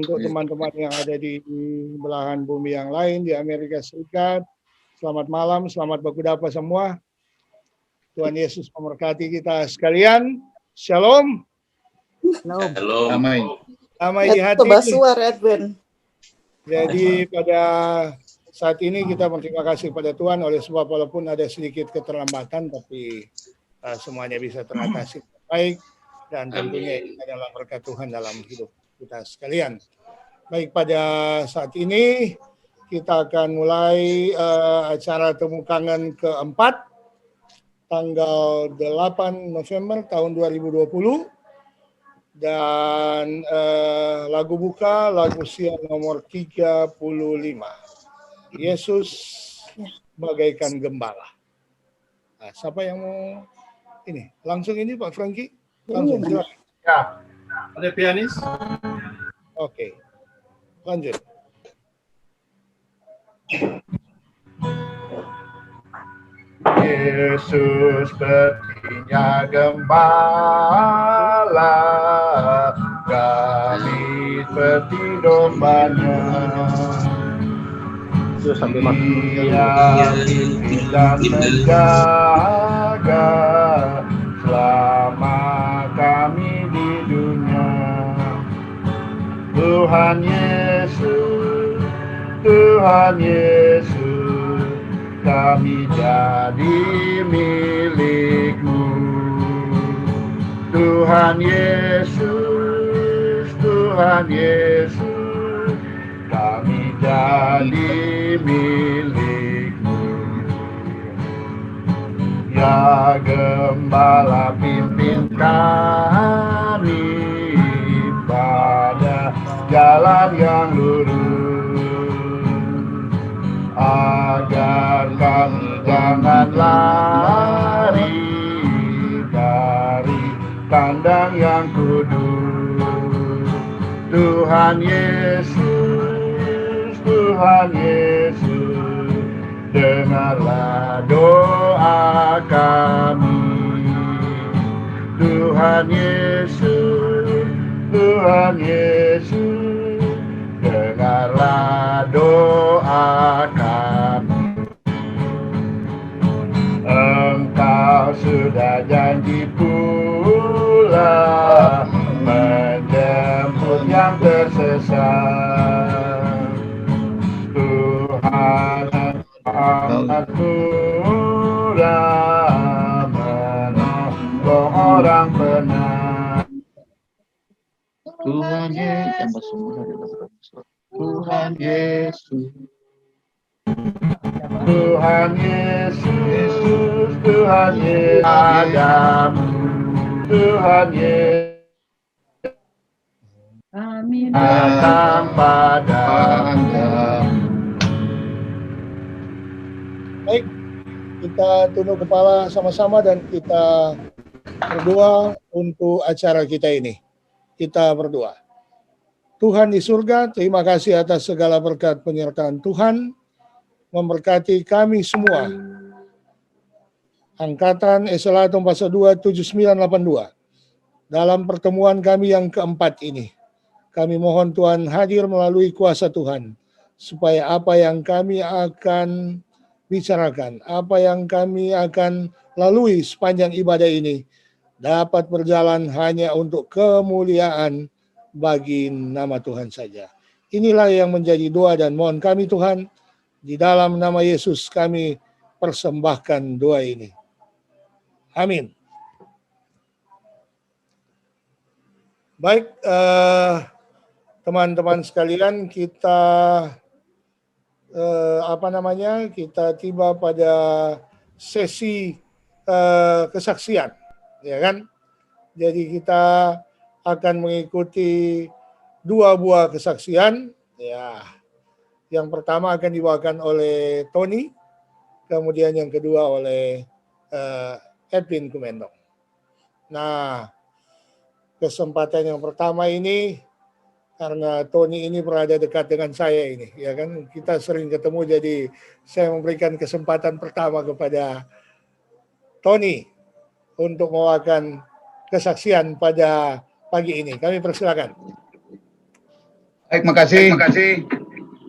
untuk teman-teman yang ada di belahan bumi yang lain, di Amerika Serikat. Selamat malam, selamat berkudapa semua. Tuhan Yesus memberkati kita sekalian. Shalom. Shalom. Damai di hati. Jadi pada saat ini kita berterima kasih pada Tuhan oleh sebab walaupun ada sedikit keterlambatan, tapi semuanya bisa teratasi baik, dan tentunya ini adalah berkat Tuhan dalam hidup kita sekalian. Baik, pada saat ini kita akan mulai acara Temu Kangen keempat tanggal 8 November tahun 2020, dan lagu buka lagu siap nomor 35, Yesus bagaikan gembala. Nah, siapa yang mau ini? Langsung ini Pak Franky? Langsung silakan. Ya. Ada pianis? Oke. Lanjut. Yesus sepertinya gembala, kami seperti dombanya. Dia pimpin dan menjaga selama kami di dunia. Tuhan Yesus, Tuhan Yesus, kami jadi milik-Mu. Tuhan Yesus, Tuhan Yesus, kami jadi milik-Mu. Ya Gembala, pimpin kami pada jalan yang lurus, agar kami jangan lari dari kandang yang kudus. Tuhan Yesus, Tuhan Yesus, dengarlah doa kami. Tuhan Yesus, Tuhan Yesus, dengarlah doa kami. Engkau sudah janji pula menjemput yang tersesat. Tuhan amat murah menolong orang benar. Tuhan Yesus, Tuhan Yesus, Tuhan Yesus, Tuhan Yesus, padamu, Tuhan Yesus, Amin. datang padamu. Baik, kita tunduk kepala sama-sama dan kita berdoa untuk acara kita ini. Kita berdoa. Tuhan di surga, terima kasih atas segala berkat penyertaan Tuhan, memberkati kami semua. Angkatan Eselatum Pasal 2 7982. Dalam pertemuan kami yang keempat ini, kami mohon Tuhan hadir melalui kuasa Tuhan, supaya apa yang kami akan bicarakan, apa yang kami akan lalui sepanjang ibadah ini, dapat berjalan hanya untuk kemuliaan bagi nama Tuhan saja. Inilah yang menjadi doa dan mohon kami Tuhan, di dalam nama Yesus kami persembahkan doa ini. Amin. Baik, teman-teman sekalian, kita kita tiba pada sesi kesaksian, ya kan? Jadi kita akan mengikuti dua buah kesaksian, ya. Yang pertama akan dibawakan oleh Tony, kemudian yang kedua oleh Edwin Kumendong. Nah, kesempatan yang pertama ini karena Tony ini berada dekat dengan saya ini, ya kan, kita sering ketemu, jadi saya memberikan kesempatan pertama kepada Tony untuk membawakan kesaksian pada pagi ini. Kami persilakan. Baik, makasih.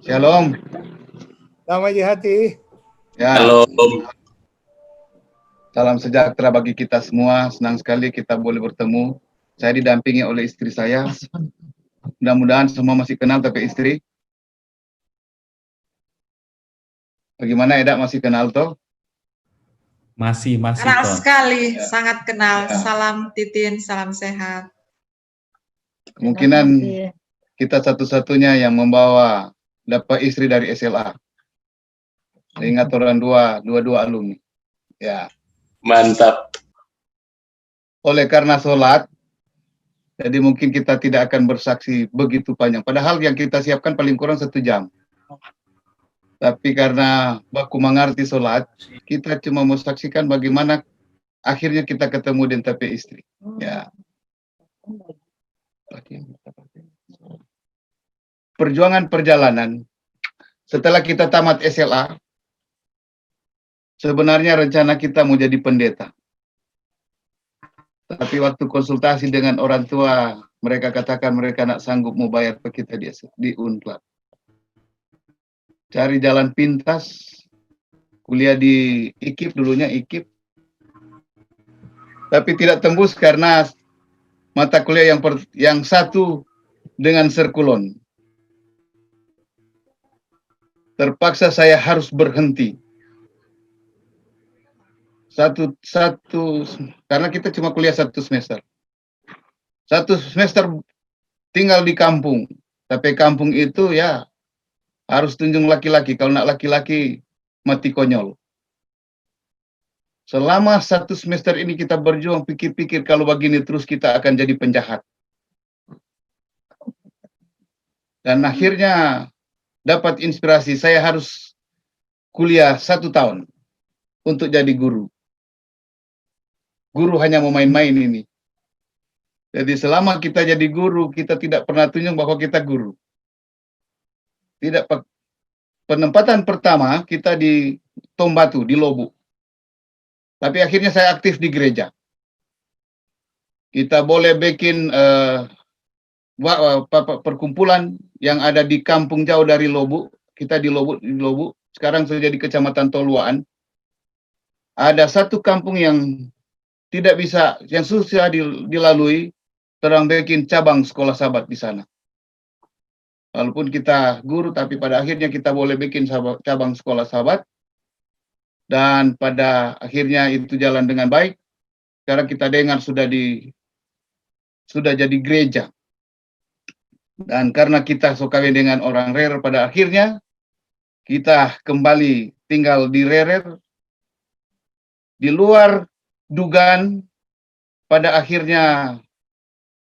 Shalom. Selamat di hati. Ya. Halo. Salam sejahtera bagi kita semua. Senang sekali kita boleh bertemu. Saya didampingi oleh istri saya. Mudah-mudahan semua masih kenal tapi istri. Bagaimana Eda, masih kenal toh? Masih Kenal Ton. sekali, Ya. sangat kenal. Ya. Salam Titin, salam sehat. Kemungkinan kita satu-satunya yang membawa dapat istri dari SLA. Saya ingat orang dua alumni. Ya. Mantap. Oleh karena sholat, jadi mungkin kita tidak akan bersaksi begitu panjang. Padahal yang kita siapkan paling kurang 1 jam. Tapi karena baku mengerti sholat, kita cuma mau saksikan bagaimana akhirnya kita ketemu dengan tapi istri. Ya. Perjuangan perjalanan. Setelah kita tamat SLA, sebenarnya rencana kita mau jadi pendeta. Tapi waktu konsultasi dengan orang tua, mereka katakan mereka nak sanggup mau bayar ke kita di Unclad. Cari jalan pintas, kuliah di IKIP, dulunya IKIP. Tapi tidak tembus karena mata kuliah yang satu dengan Serkulon. Terpaksa saya harus berhenti. Satu karena kita cuma kuliah 1 semester. 1 semester tinggal di kampung. Tapi kampung itu ya harus tunjung laki-laki. Kalau nak laki-laki mati konyol. Selama 1 semester ini kita berjuang, pikir-pikir kalau begini terus kita akan jadi penjahat. Dan akhirnya dapat inspirasi, saya harus kuliah 1 tahun untuk jadi guru. Guru hanya mau main-main ini. Jadi selama kita jadi guru, kita tidak pernah tunjuk bahwa kita guru. Tidak. Penempatan pertama kita di Tombatu, di Lobu. Tapi akhirnya saya aktif di gereja. Kita boleh bikin perkumpulan yang ada di kampung jauh dari Lobu. Kita di Lobu. Sekarang sudah di Kecamatan Toluaan. Ada 1 kampung yang tidak bisa, yang susah dilalui, terang bikin cabang sekolah sahabat di sana. Walaupun kita guru, tapi pada akhirnya kita boleh bikin cabang sekolah sahabat. Dan pada akhirnya itu jalan dengan baik. Sekarang kita dengar sudah jadi gereja. Dan karena kita sokawin dengan orang Rerer, pada akhirnya kita kembali tinggal di Rerer. Di luar dugaan, pada akhirnya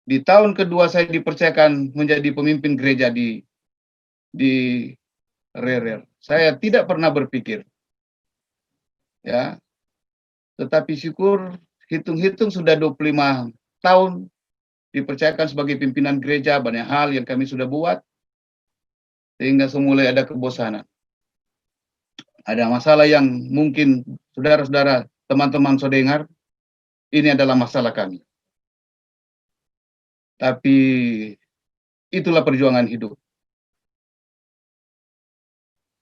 di tahun kedua saya dipercayakan menjadi pemimpin gereja di Rerer. Saya tidak pernah berpikir. Ya. Tetapi syukur hitung-hitung sudah 25 tahun dipercayakan sebagai pimpinan gereja, banyak hal yang kami sudah buat sehingga semula ada kebosanan. Ada masalah yang mungkin saudara-saudara, teman-teman sudah dengar, ini adalah masalah kami. Tapi itulah perjuangan hidup.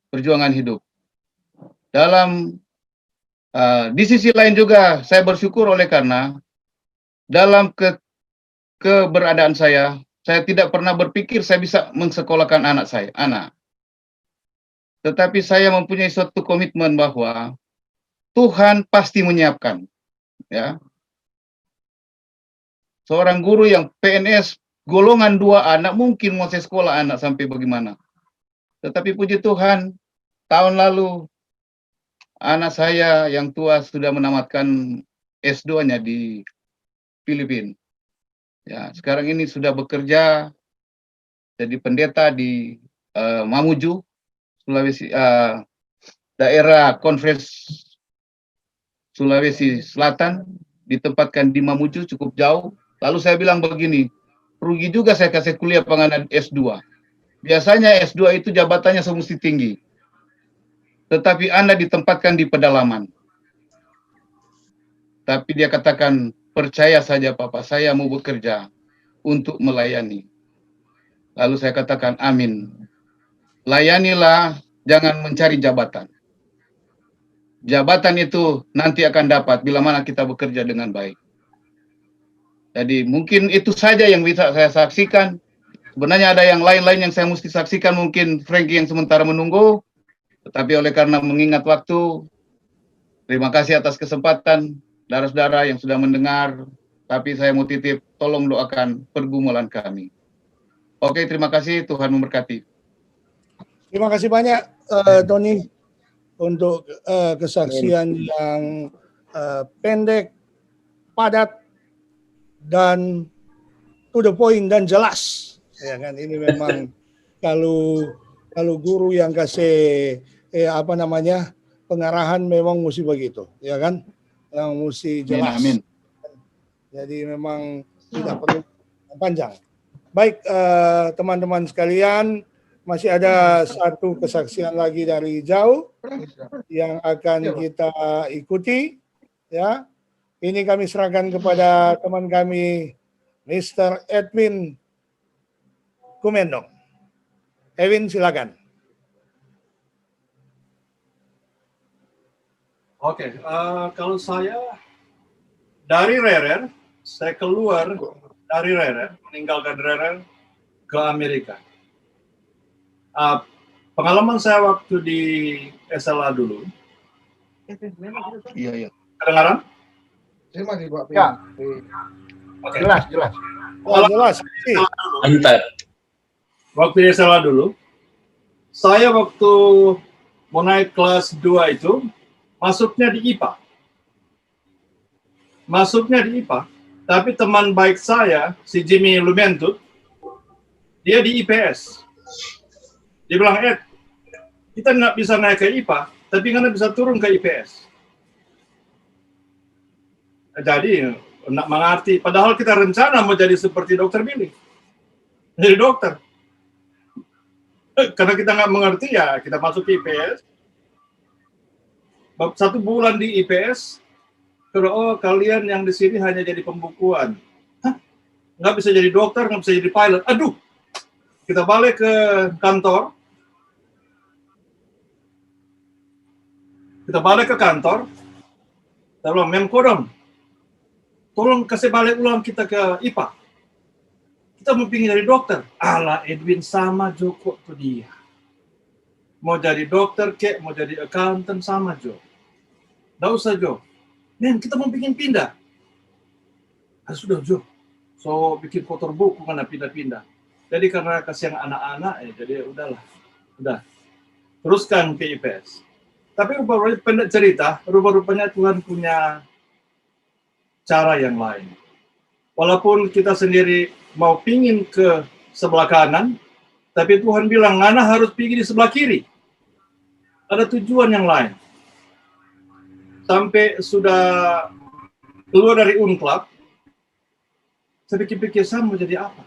Perjuangan hidup. Di sisi lain juga saya bersyukur oleh karena dalam keberadaan saya tidak pernah berpikir saya bisa mensekolahkan anak saya. Tetapi saya mempunyai suatu komitmen bahwa Tuhan pasti menyiapkan. Ya. Seorang guru yang PNS golongan 2 anak mungkin mau sekolah anak sampai bagaimana. Tetapi puji Tuhan, tahun lalu anak saya yang tua sudah menamatkan S2-nya di Filipina. Ya, sekarang ini sudah bekerja jadi pendeta di Mamuju, Sulawesi, daerah Konfes Sulawesi Selatan, ditempatkan di Mamuju cukup jauh. Lalu saya bilang begini, rugi juga saya kasih kuliah penganan S2. Biasanya S2 itu jabatannya semesti tinggi. Tetapi Anda ditempatkan di pedalaman. Tapi dia katakan, percaya saja Papa, saya mau bekerja untuk melayani. Lalu saya katakan, amin. Layanilah, jangan mencari jabatan. Jabatan itu nanti akan dapat bila mana kita bekerja dengan baik. Jadi mungkin itu saja yang bisa saya saksikan. Sebenarnya ada yang lain-lain yang saya mesti saksikan, mungkin Frankie yang sementara menunggu. Tetapi oleh karena mengingat waktu, terima kasih atas kesempatan, saudara-saudara yang sudah mendengar. Tapi saya mau titip, tolong doakan pergumulan kami. Oke, terima kasih, Tuhan memberkati. Terima kasih banyak Tony untuk kesaksian yang pendek, padat, dan to the point dan jelas. Ya kan, ini memang kalau guru yang kasih pengarahan memang mesti begitu, ya kan? Yang mesti jelas. Amin. Jadi memang tidak perlu panjang. Baik, teman-teman sekalian, masih ada satu kesaksian lagi dari jauh yang akan kita ikuti, ya. Ini kami serahkan kepada teman kami, Mr. Edwin Kumendong. Edwin, silakan. Oke, kalau saya dari Rerer, saya keluar dari Rerer, meninggalkan Rerer ke Amerika. Pengalaman saya waktu di SLA dulu. Iya. Kedengaran? Ya. Oke. Jelas. Oh, jelas. Mantap. Waktu di SLA dulu, saya waktu mau naik kelas 2 itu, masuknya di IPA. Tapi teman baik saya, si Jimmy Lumentut, dia di IPS. Dia bilang, Ed, kita nggak bisa naik ke IPA, tapi nggak bisa turun ke IPS. Jadi, nggak mengerti. Padahal kita rencana mau jadi seperti Dr. Billy. Jadi dokter. Karena kita nggak mengerti, ya kita masuk ke IPS. 1 bulan di IPS, kalau kalian yang di sini hanya jadi pembukuan. Hah? Nggak bisa jadi dokter, nggak bisa jadi pilot. Aduh, kita balik ke kantor. Kita bilang, Mem Kodong, tolong kasih balik ulang kita ke IPA. Kita mau pingin jadi dokter. Ala Edwin sama Joko tuh dia. Mau jadi dokter kek, mau jadi accountant sama Jo. Nggak usah Jo. Men, kita mau bikin pindah. Sudah Jo. So bikin kotor buku karena pindah-pindah. Jadi karena kasihan anak-anak, jadi udahlah. Udah. Teruskan ke IPS. Tapi rupa-rupanya pendek cerita, rupa-rupanya Tuhan punya cara yang lain. Walaupun kita sendiri mau pingin ke sebelah kanan, tapi Tuhan bilang, Ngana harus pergi di sebelah kiri. Ada tujuan yang lain. Sampai sudah keluar dari Unclub, saya pikir-pikir saya mau jadi apa.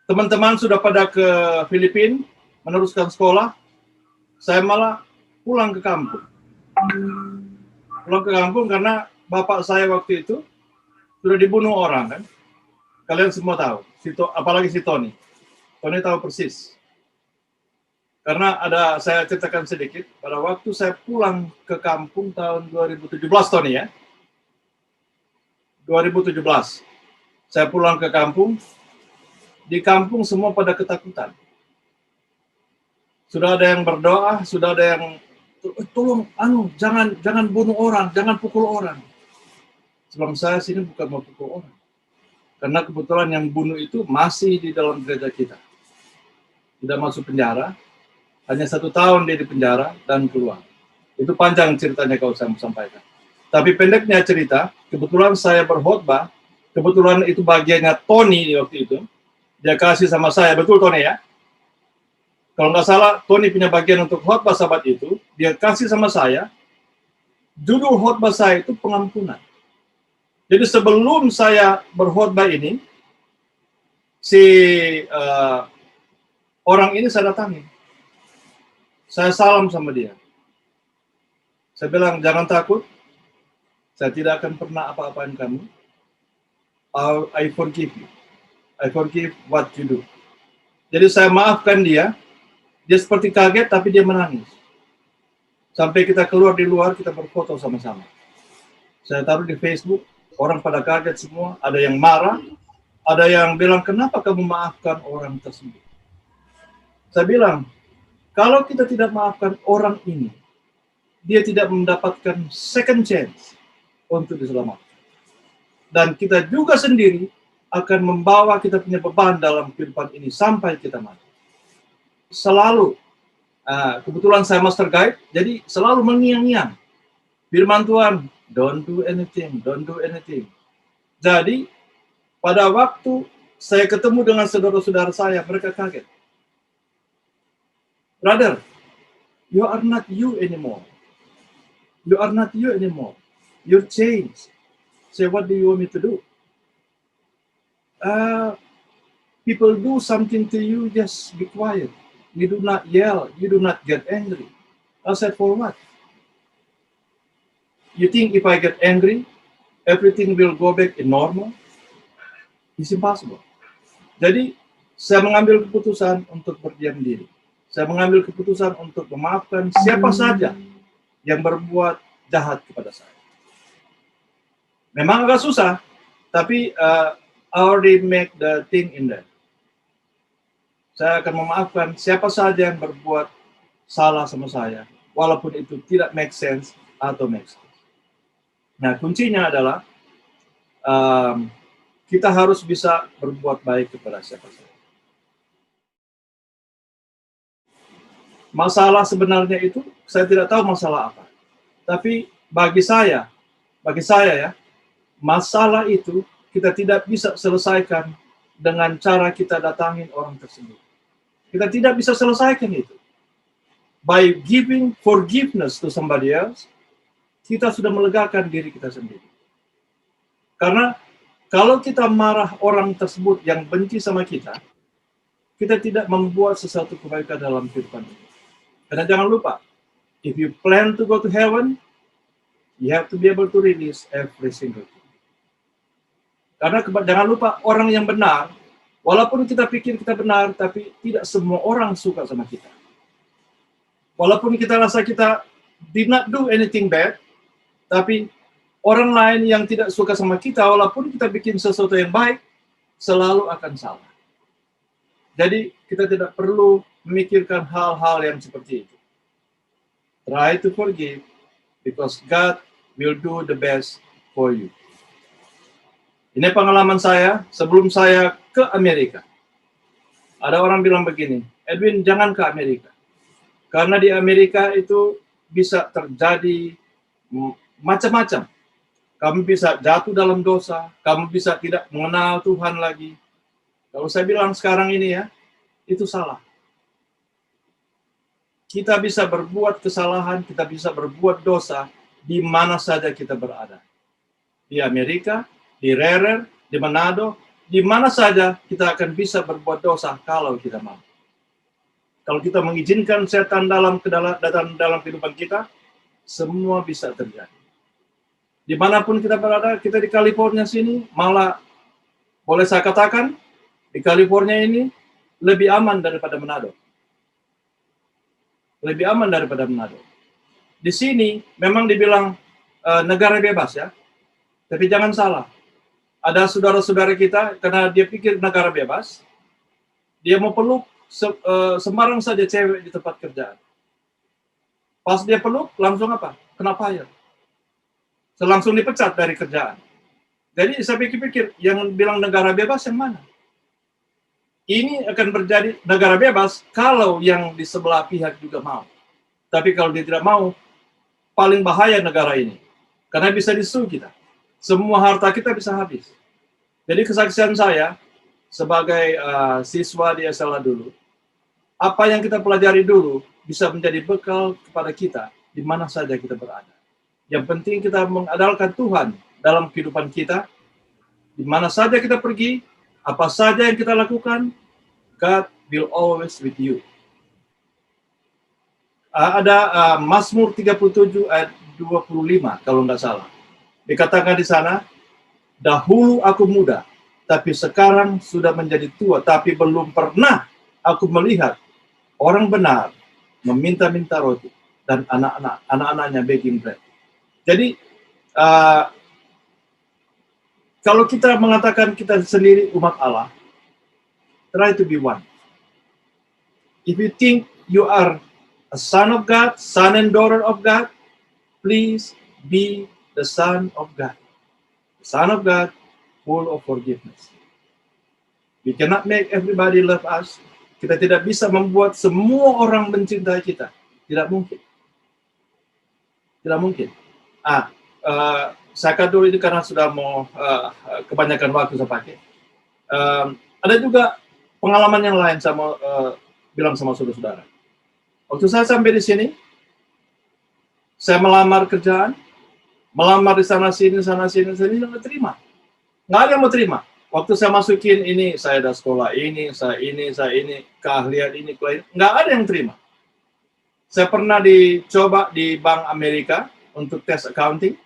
Teman-teman sudah pada ke Filipina, meneruskan sekolah, saya malah pulang ke kampung. Pulang ke kampung karena bapak saya waktu itu sudah dibunuh orang, kan? Kalian semua tahu, apalagi si Tony. Tony tahu persis. Karena saya ceritakan sedikit, pada waktu saya pulang ke kampung tahun 2017, Tony ya. 2017. Saya pulang ke kampung, di kampung semua pada ketakutan. Sudah ada yang berdoa, sudah ada yang tolong, jangan bunuh orang, jangan pukul orang. Sebelum saya sini bukan mau pukul orang. Karena kebetulan yang bunuh itu masih di dalam gereja kita. Tidak masuk penjara, hanya 1 tahun dia di penjara dan keluar. Itu panjang ceritanya kalau saya mau sampaikan. Tapi pendeknya cerita, kebetulan saya berkhotbah, kebetulan itu bagiannya Tony waktu itu. Dia kasih sama saya, betul Tony ya? Kalau nggak salah, Tony punya bagian untuk khotbah sahabat itu, dia kasih sama saya, judul khotbah saya itu pengampunan. Jadi sebelum saya berkhotbah ini, si orang ini saya datangi. Saya salam sama dia. Saya bilang, jangan takut, saya tidak akan pernah apa-apain kamu. I forgive you. I forgive what you do. Jadi saya maafkan dia seperti kaget tapi dia menangis. Sampai kita keluar di luar, kita berfoto sama-sama. Saya taruh di Facebook, orang pada kaget semua, ada yang marah, ada yang bilang, kenapa kamu maafkan orang tersebut? Saya bilang, kalau kita tidak maafkan orang ini, dia tidak mendapatkan second chance untuk diselamatkan. Dan kita juga sendiri akan membawa kita punya beban dalam kehidupan ini sampai kita mati. Selalu, kebetulan saya master guide, jadi selalu mengiang-iang. Firman Tuhan, don't do anything, don't do anything. Jadi, pada waktu saya ketemu dengan saudara-saudara saya, mereka kaget. Brother, you are not you anymore. You are not you anymore. You're changed. Say, what do you want me to do? People do something to you, just be quiet. You do not yell. You do not get angry. I said, for what? You think if I get angry, everything will go back in normal? It's impossible. Jadi, saya mengambil keputusan untuk berdiam diri. Saya mengambil keputusan untuk memaafkan siapa saja yang berbuat jahat kepada saya. Memang agak susah, tapi I already make the thing in there. Saya akan memaafkan siapa saja yang berbuat salah sama saya, walaupun itu tidak make sense atau make sense. Nah, kuncinya adalah kita harus bisa berbuat baik kepada siapa saja. Masalah sebenarnya itu, saya tidak tahu masalah apa. Tapi bagi saya ya, masalah itu kita tidak bisa selesaikan dengan cara kita datangin orang tersebut. Kita tidak bisa selesaikan itu. By giving forgiveness to somebody else, kita sudah melegakan diri kita sendiri. Karena kalau kita marah orang tersebut yang benci sama kita, kita tidak membuat sesuatu kebaikan dalam kehidupan ini. Karena jangan lupa, if you plan to go to heaven, you have to be able to release every single thing. Karena jangan lupa, orang yang benar, walaupun kita pikir kita benar, tapi tidak semua orang suka sama kita. Walaupun kita rasa kita did not do anything bad, tapi orang lain yang tidak suka sama kita, walaupun kita bikin sesuatu yang baik, selalu akan salah. Jadi kita tidak perlu memikirkan hal-hal yang seperti itu. Try to forgive, because God will do the best for you. Ini pengalaman saya sebelum saya ke Amerika. Ada orang bilang begini, Edwin, jangan ke Amerika. Karena di Amerika itu bisa terjadi macam-macam. Kamu bisa jatuh dalam dosa, kamu bisa tidak mengenal Tuhan lagi. Kalau saya bilang sekarang ini ya, itu salah. Kita bisa berbuat kesalahan, kita bisa berbuat dosa di mana saja kita berada. Di Amerika, di Rerer, di Manado, di mana saja kita akan bisa berbuat dosa kalau kita mau. Kalau kita mengizinkan setan datang dalam kehidupan kita, semua bisa terjadi. Dimanapun kita berada, kita di California sini, malah boleh saya katakan, di California ini lebih aman daripada Manado. Lebih aman daripada Manado. Di sini memang dibilang negara bebas ya, tapi jangan salah. Ada saudara-saudara kita, karena dia pikir negara bebas, dia mau peluk sembarang saja cewek di tempat kerjaan. Pas dia peluk, langsung apa? Kena fire. Langsung dipecat dari kerjaan. Jadi saya pikir-pikir, yang bilang negara bebas yang mana? Ini akan terjadi negara bebas kalau yang di sebelah pihak juga mau. Tapi kalau dia tidak mau, paling bahaya negara ini. Karena bisa disuruh kita. Semua harta kita bisa habis. Jadi kesaksian saya sebagai siswa di SLA dulu, apa yang kita pelajari dulu bisa menjadi bekal kepada kita di mana saja kita berada. Yang penting kita mengandalkan Tuhan dalam kehidupan kita, di mana saja kita pergi, apa saja yang kita lakukan, God will always with you. Ada Mazmur 37 ayat 25 kalau nggak salah. Dikatakan di sana, dahulu aku muda, tapi sekarang sudah menjadi tua, tapi belum pernah aku melihat orang benar meminta-minta roti dan anak-anaknya baking bread. Jadi kalau kita mengatakan kita sendiri umat Allah, try to be one. If you think you are a son of God, son and daughter of God, please be the son of God. The son of God, full of forgiveness. We cannot make everybody love us. Kita tidak bisa membuat semua orang mencintai kita. Tidak mungkin. Tidak mungkin. Saya dulu ini karena sudah mau kebanyakan waktu saya pakai. Ada juga pengalaman yang lain saya mau bilang sama saudara-saudara. Waktu saya sampai di sini, saya melamar kerjaan, melamar di sana sini, saya nggak terima. Nggak ada yang mau terima. Waktu saya masukin ini, saya ada sekolah ini, saya ini, keahlian ini, nggak ada yang terima. Saya pernah dicoba di Bank Amerika untuk tes accounting.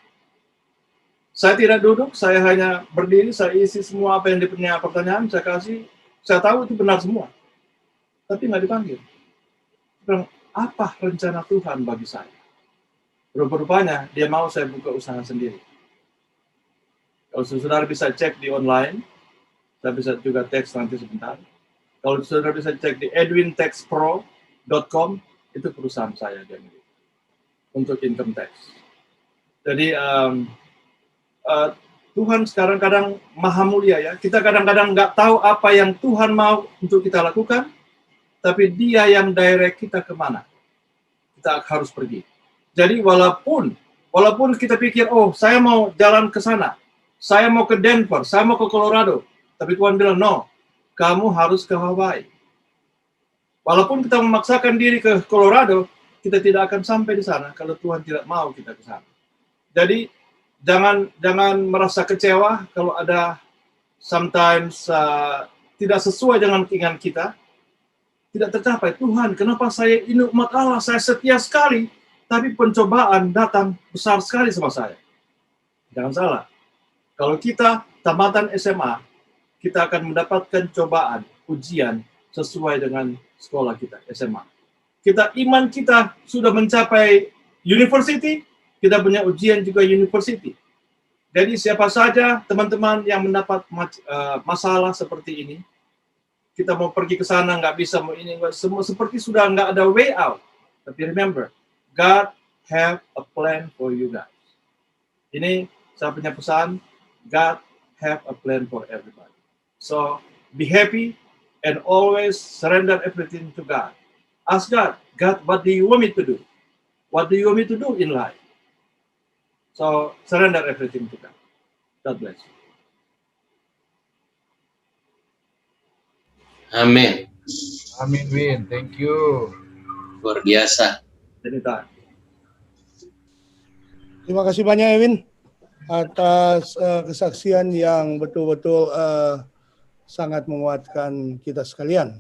Saya tidak duduk, saya hanya berdiri, saya isi semua apa yang punya pertanyaan, saya kasih, saya tahu itu benar semua. Tapi nggak dipanggil. Bilang, apa rencana Tuhan bagi saya? Rupanya dia mau saya buka usaha sendiri. Kalau saudara bisa cek di online, saya bisa juga teks nanti sebentar. Kalau saudara bisa cek di edwintexpro.com, itu perusahaan saya untuk income tax. Jadi Tuhan sekarang kadang maha mulia ya. Kita kadang-kadang nggak tahu apa yang Tuhan mau untuk kita lakukan, tapi Dia yang direct kita kemana. Kita harus pergi. Jadi walaupun kita pikir, oh saya mau jalan ke sana, saya mau ke Denver, saya mau ke Colorado, tapi Tuhan bilang, no, kamu harus ke Hawaii. Walaupun kita memaksakan diri ke Colorado, kita tidak akan sampai di sana kalau Tuhan tidak mau kita ke sana. Jadi jangan merasa kecewa kalau ada sometimes tidak sesuai dengan keinginan kita, tidak tercapai. Tuhan, kenapa saya ini umat Allah, saya setia sekali, tapi pencobaan datang besar sekali sama saya. Jangan salah. Kalau kita tamatan SMA, kita akan mendapatkan cobaan, ujian sesuai dengan sekolah kita, SMA. Iman kita sudah mencapai university, kita punya ujian juga university. Jadi siapa saja teman-teman yang mendapat masalah seperti ini, kita mau pergi ke sana, nggak bisa, mau ini, semua seperti sudah nggak ada way out. Tapi remember, God have a plan for you guys. Ini saya punya pesan, God have a plan for everybody. So, be happy and always surrender everything to God. Ask God, God, what do you want me to do? What do you want me to do in life? So, surrender everything to God. God bless you. Amin. Amin, Win. Thank you. Luar biasa. Anytime. Terima kasih banyak Ewin atas kesaksian yang betul-betul sangat menguatkan kita sekalian.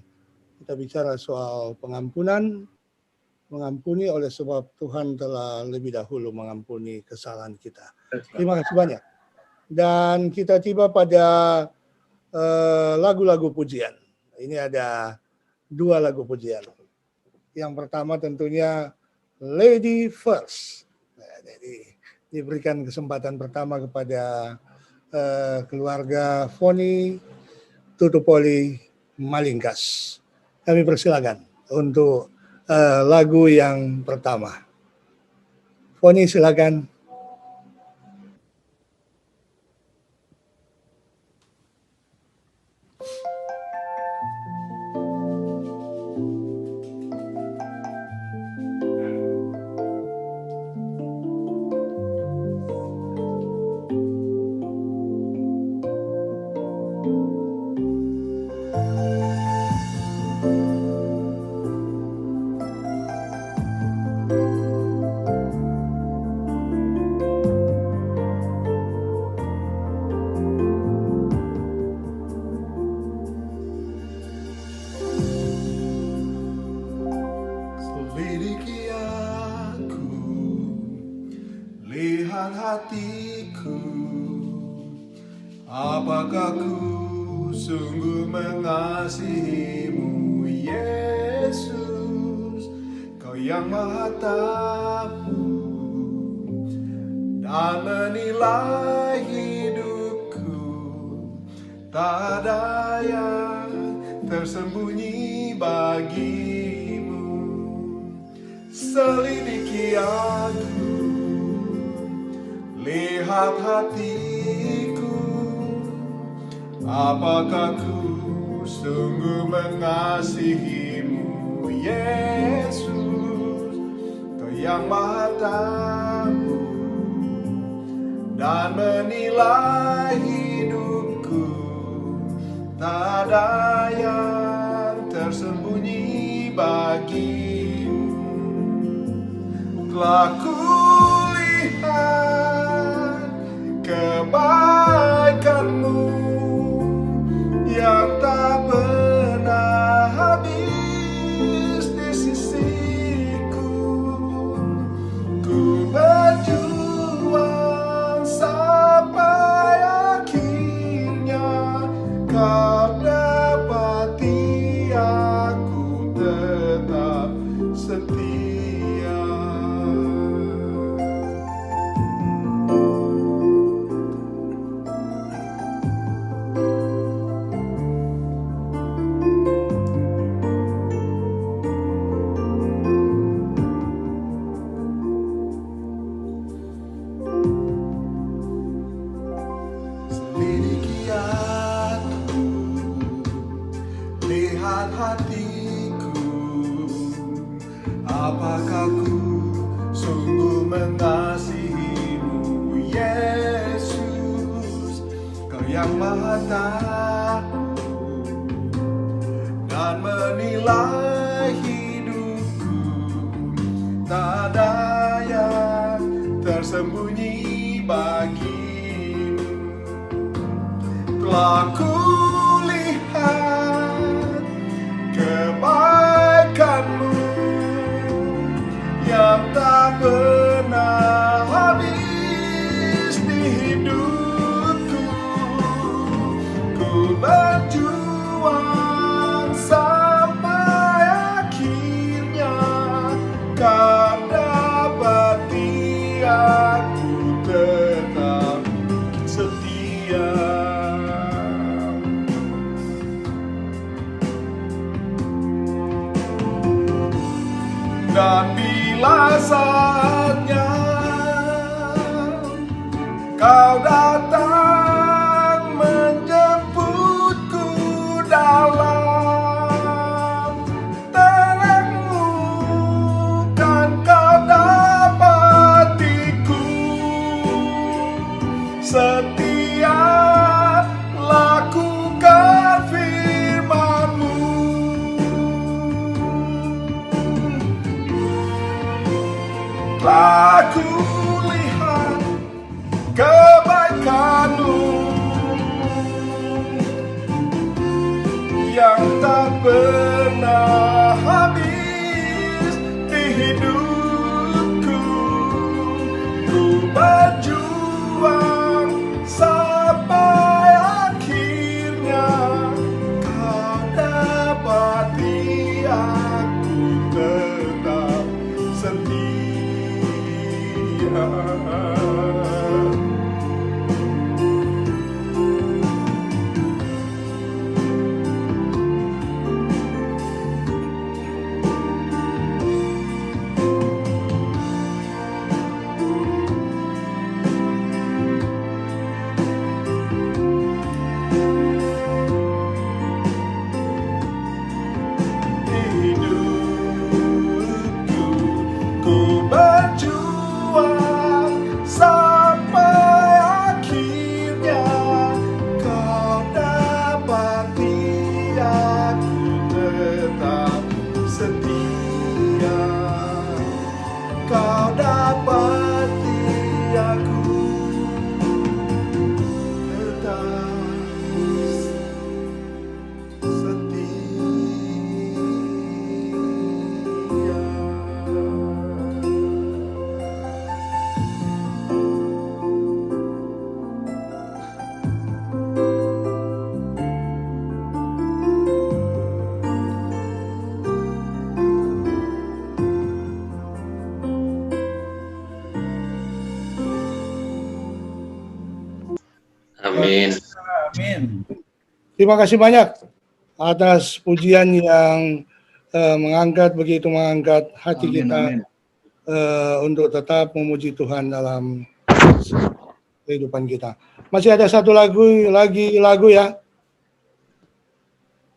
Kita bicara soal pengampunan, mengampuni oleh sebab Tuhan telah lebih dahulu mengampuni kesalahan kita. Terima kasih banyak. Dan kita tiba pada lagu-lagu pujian. Ini ada 2 lagu pujian. Yang pertama tentunya Lady First. Nah, jadi diberikan kesempatan pertama kepada keluarga Foni Tutupoli Malingkas. Kami persilakan untuk lagu yang pertama. Foni silakan. Selidiki aku, lihat hatiku, apakah ku sungguh mengasihimu, Yesus, Kau yang Maha Tahu dan menilai hidupku. Tak ada yang tersembunyi bagimu. Selidiki aku, lihat hatiku, apakah ku sungguh mengasihimu, Yesus, Kau yang Maha Tahu dan menilai hidupku. Tak ada yang tersembunyi bagimu. Telah kulihat kebaikan-Mu yang tak pernah habis di sisiku. Ku berjuang sampai akhirnya Kau dapati aku tetap setia. Selidiki aku, lihat hatiku, apakah ku sungguh mengasihimu, Yesus, Kau yang Maha Tahu dan menilai hidupku. Tak ada yang tersembunyi bagimu. Telah kulihat kebaikan-Mu yang tak pernah habis di hidupku. Ku berjuang sampai akhirnya Kau dapati aku tetap setia. Dan bila saatnya Kau datang menjemputku dalam terang-Mu, kan Kau dapatiku setia lakukan firman-Mu. Telah kulihat kebaikan-Mu yang tak pernah habis di hidupku. Ku berjuang sampai akhirnya Kau dapati aku tetap setia. Amin. Amin. Terima kasih banyak atas pujian yang begitu mengangkat hati Amin, kita amin. untuk tetap memuji Tuhan dalam kehidupan kita. Masih ada satu lagu ya.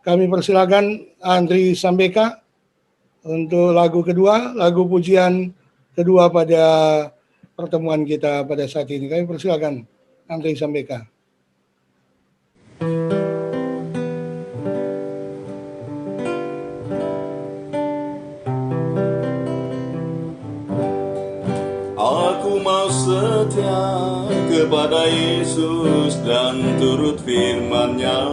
Kami persilakan Andri Sambeka untuk lagu kedua, lagu pujian kedua pada pertemuan kita pada saat ini. Kami persilakan Andri Sambeka. Aku mau setia kepada Yesus dan turut firman-Nya.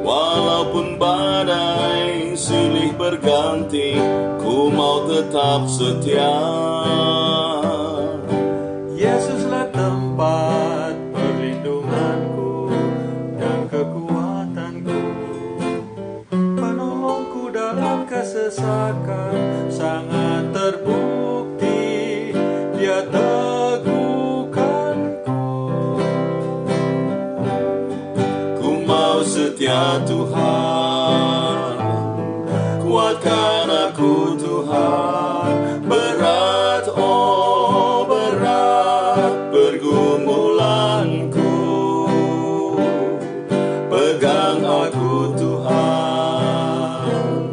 Walaupun badai silih berganti, ku mau tetap setia. Yesuslah tempat perlindunganku dan kekuatanku, penolongku dalam kesesakan, sangat terbukti Dia teguhkanku. Ku mau setia Tuhan, kuatkan aku Tuhan. Berat, oh berat pergumulanku, pegang aku Tuhan.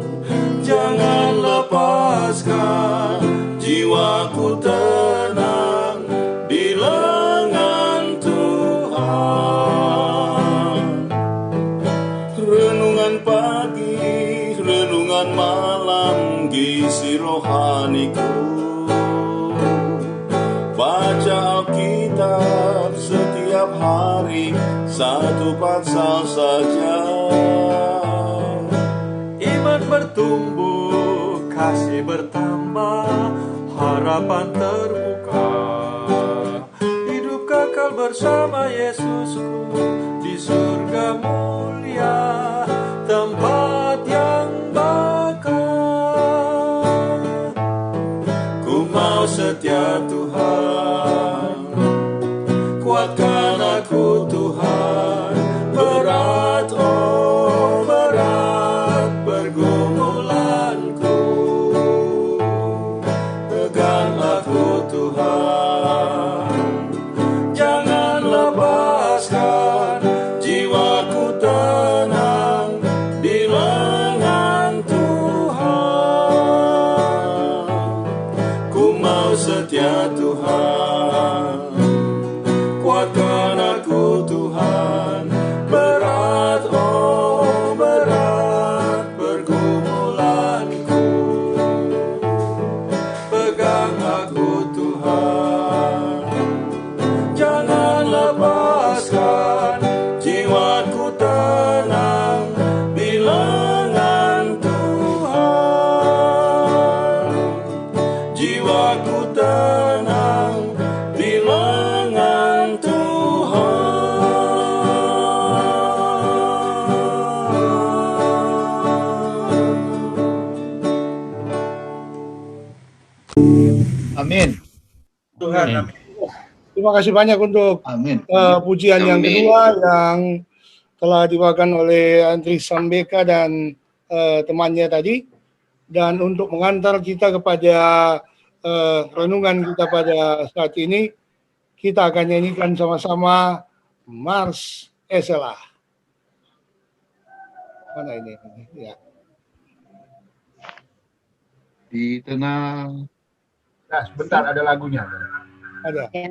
Jangan lepaskan jiwaku tenang di lengan Tuhan. Renungan pagi, renungan malam, gizi rohaniku. Baca Alkitab setiap hari, satu pasal saja. Iman bertumbuh, kasih bertambah, harapan terbuka. Hidup kekal bersama Yesusku di surga mulia, tempat yang bakal. Ku mau setia Tuhan, kuatkan aku Tuhan. Berat, oh berat pergumulanku, pegang aku Tuhan. Jangan lepaskan jiwaku tenang di lengan Tuhan. Ku mau setia Tuhan, kuatkan aku Tuhan. Berat, oh berat pergumulanku, pegang aku Tuhan. Jangan lepaskan jiwaku tenang di lengan Tuhan. Jiwaku tenang di lengan Tuhan. Amin. Tuhan, Amin. amin. Terima kasih banyak untuk Amin. pujian yang Amin. kedua yang telah dibawakan oleh Andri Sambeka dan temannya tadi. Dan untuk mengantar kita kepada renungan kita pada saat ini, kita akan nyanyikan sama-sama Mars Esela. Mana ini? Ya. Di tengah Nah, sebentar ada lagunya. Ada. Di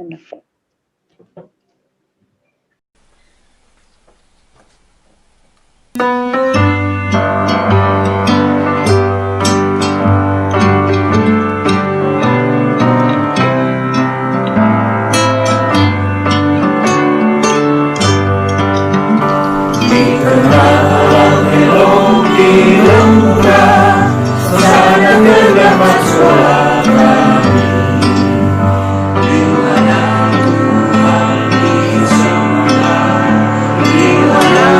mana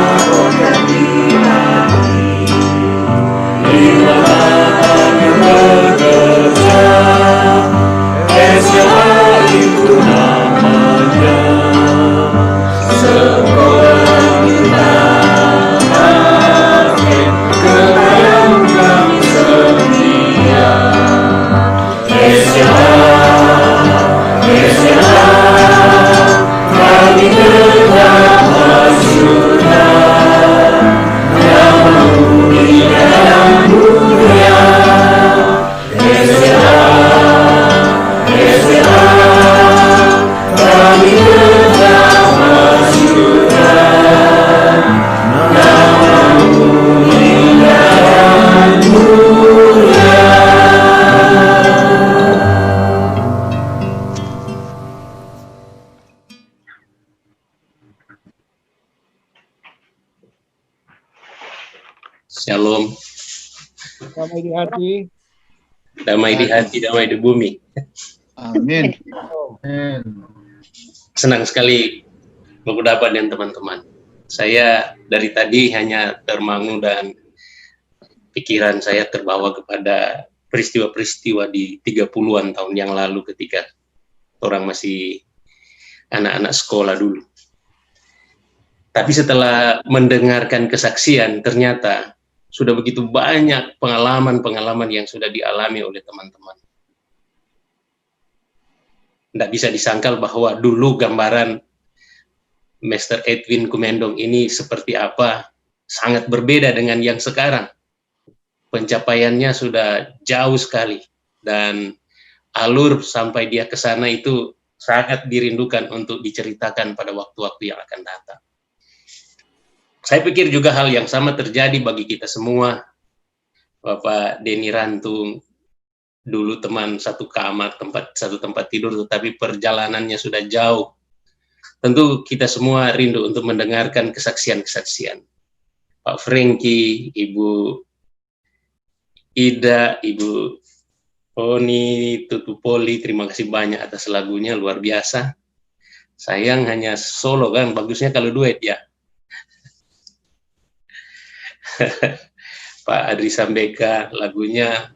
damai di hati. Damai di hati, damai di bumi. Amin. Amin. Senang sekali berdapat dengan teman-teman. Saya dari tadi hanya termangu dan pikiran saya terbawa kepada peristiwa-peristiwa di 30-an tahun yang lalu ketika orang masih anak-anak sekolah dulu. Tapi setelah mendengarkan kesaksian, ternyata sudah begitu banyak pengalaman-pengalaman yang sudah dialami oleh teman-teman. Tidak bisa disangkal bahwa dulu gambaran Mr. Edwin Kumendong ini seperti apa, sangat berbeda dengan yang sekarang. Pencapaiannya sudah jauh sekali, dan alur sampai dia ke sana itu sangat dirindukan untuk diceritakan pada waktu-waktu yang akan datang. Saya pikir juga hal yang sama terjadi bagi kita semua. Bapak Denny Rantung, dulu teman satu kamar, satu tempat tidur, tetapi perjalanannya sudah jauh. Tentu kita semua rindu untuk mendengarkan kesaksian-kesaksian. Pak Frankie, Ibu Ida, Ibu Oni, Tutupoli, terima kasih banyak atas lagunya, luar biasa. Sayang hanya solo kan, bagusnya kalau duet ya. Pak Adri Sambeka, lagunya.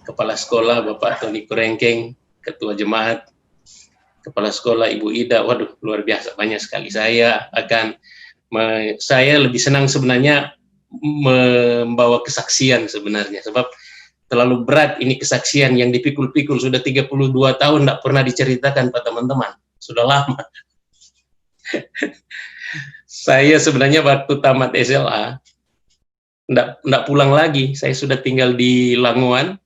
Kepala Sekolah Bapak Tony Kurengkeng, Ketua Jemaat. Kepala Sekolah Ibu Ida, waduh luar biasa, banyak sekali. Saya lebih senang sebenarnya membawa kesaksian sebenarnya, sebab terlalu berat ini kesaksian yang dipikul-pikul sudah 32 tahun tidak pernah diceritakan pada teman-teman, sudah lama. Saya sebenarnya waktu tamat SLA tidak pulang lagi, saya sudah tinggal di Languan,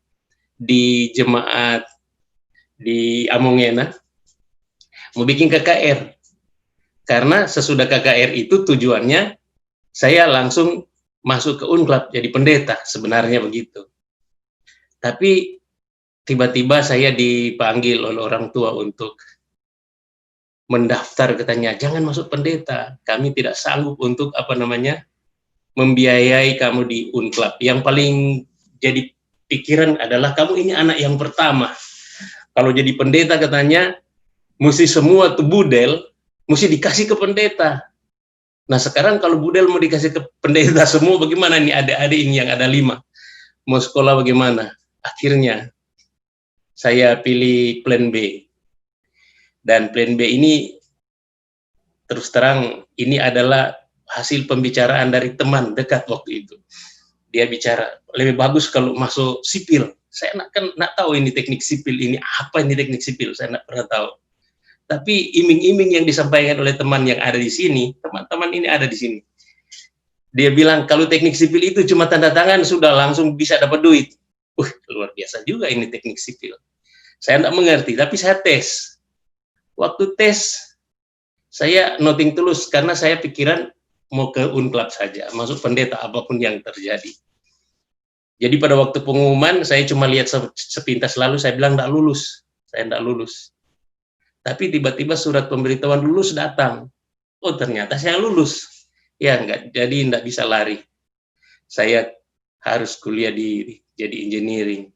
di jemaat di Amongena, mau bikin KKR. Karena sesudah KKR itu tujuannya saya langsung masuk ke UNCLAP jadi pendeta, sebenarnya begitu. Tapi tiba-tiba saya dipanggil oleh orang tua untuk mendaftar, katanya jangan masuk pendeta, kami tidak sanggup untuk membiayai kamu di UNCLAP. Yang paling jadi pikiran adalah kamu ini anak yang pertama. Kalau jadi pendeta katanya mesti semua tuh budel mesti dikasih ke pendeta. Nah sekarang kalau budel mau dikasih ke pendeta semua, bagaimana nih adik-adik ini yang ada 5 mau sekolah bagaimana? Akhirnya saya pilih plan B, dan plan B ini terus terang ini adalah hasil pembicaraan dari teman dekat waktu itu. Dia bicara, lebih bagus kalau masuk sipil. Saya nggak tahu ini teknik sipil, ini apa ini teknik sipil, saya nggak pernah tahu. Tapi iming-iming yang disampaikan oleh teman yang ada di sini, teman-teman ini ada di sini. Dia bilang, kalau teknik sipil itu cuma tanda tangan, sudah langsung bisa dapat duit. Luar biasa juga ini teknik sipil. Saya nggak mengerti, tapi saya tes. Waktu tes, saya noting tulus, karena saya pikiran, mau ke UNCLAP saja, masuk pendeta apapun yang terjadi. Jadi pada waktu pengumuman saya cuma lihat sepintas, lalu saya bilang tidak lulus, saya tidak lulus. Tapi tiba-tiba surat pemberitahuan lulus datang. Oh ternyata saya lulus. Ya enggak, jadi tidak bisa lari. Saya harus kuliah jadi engineering.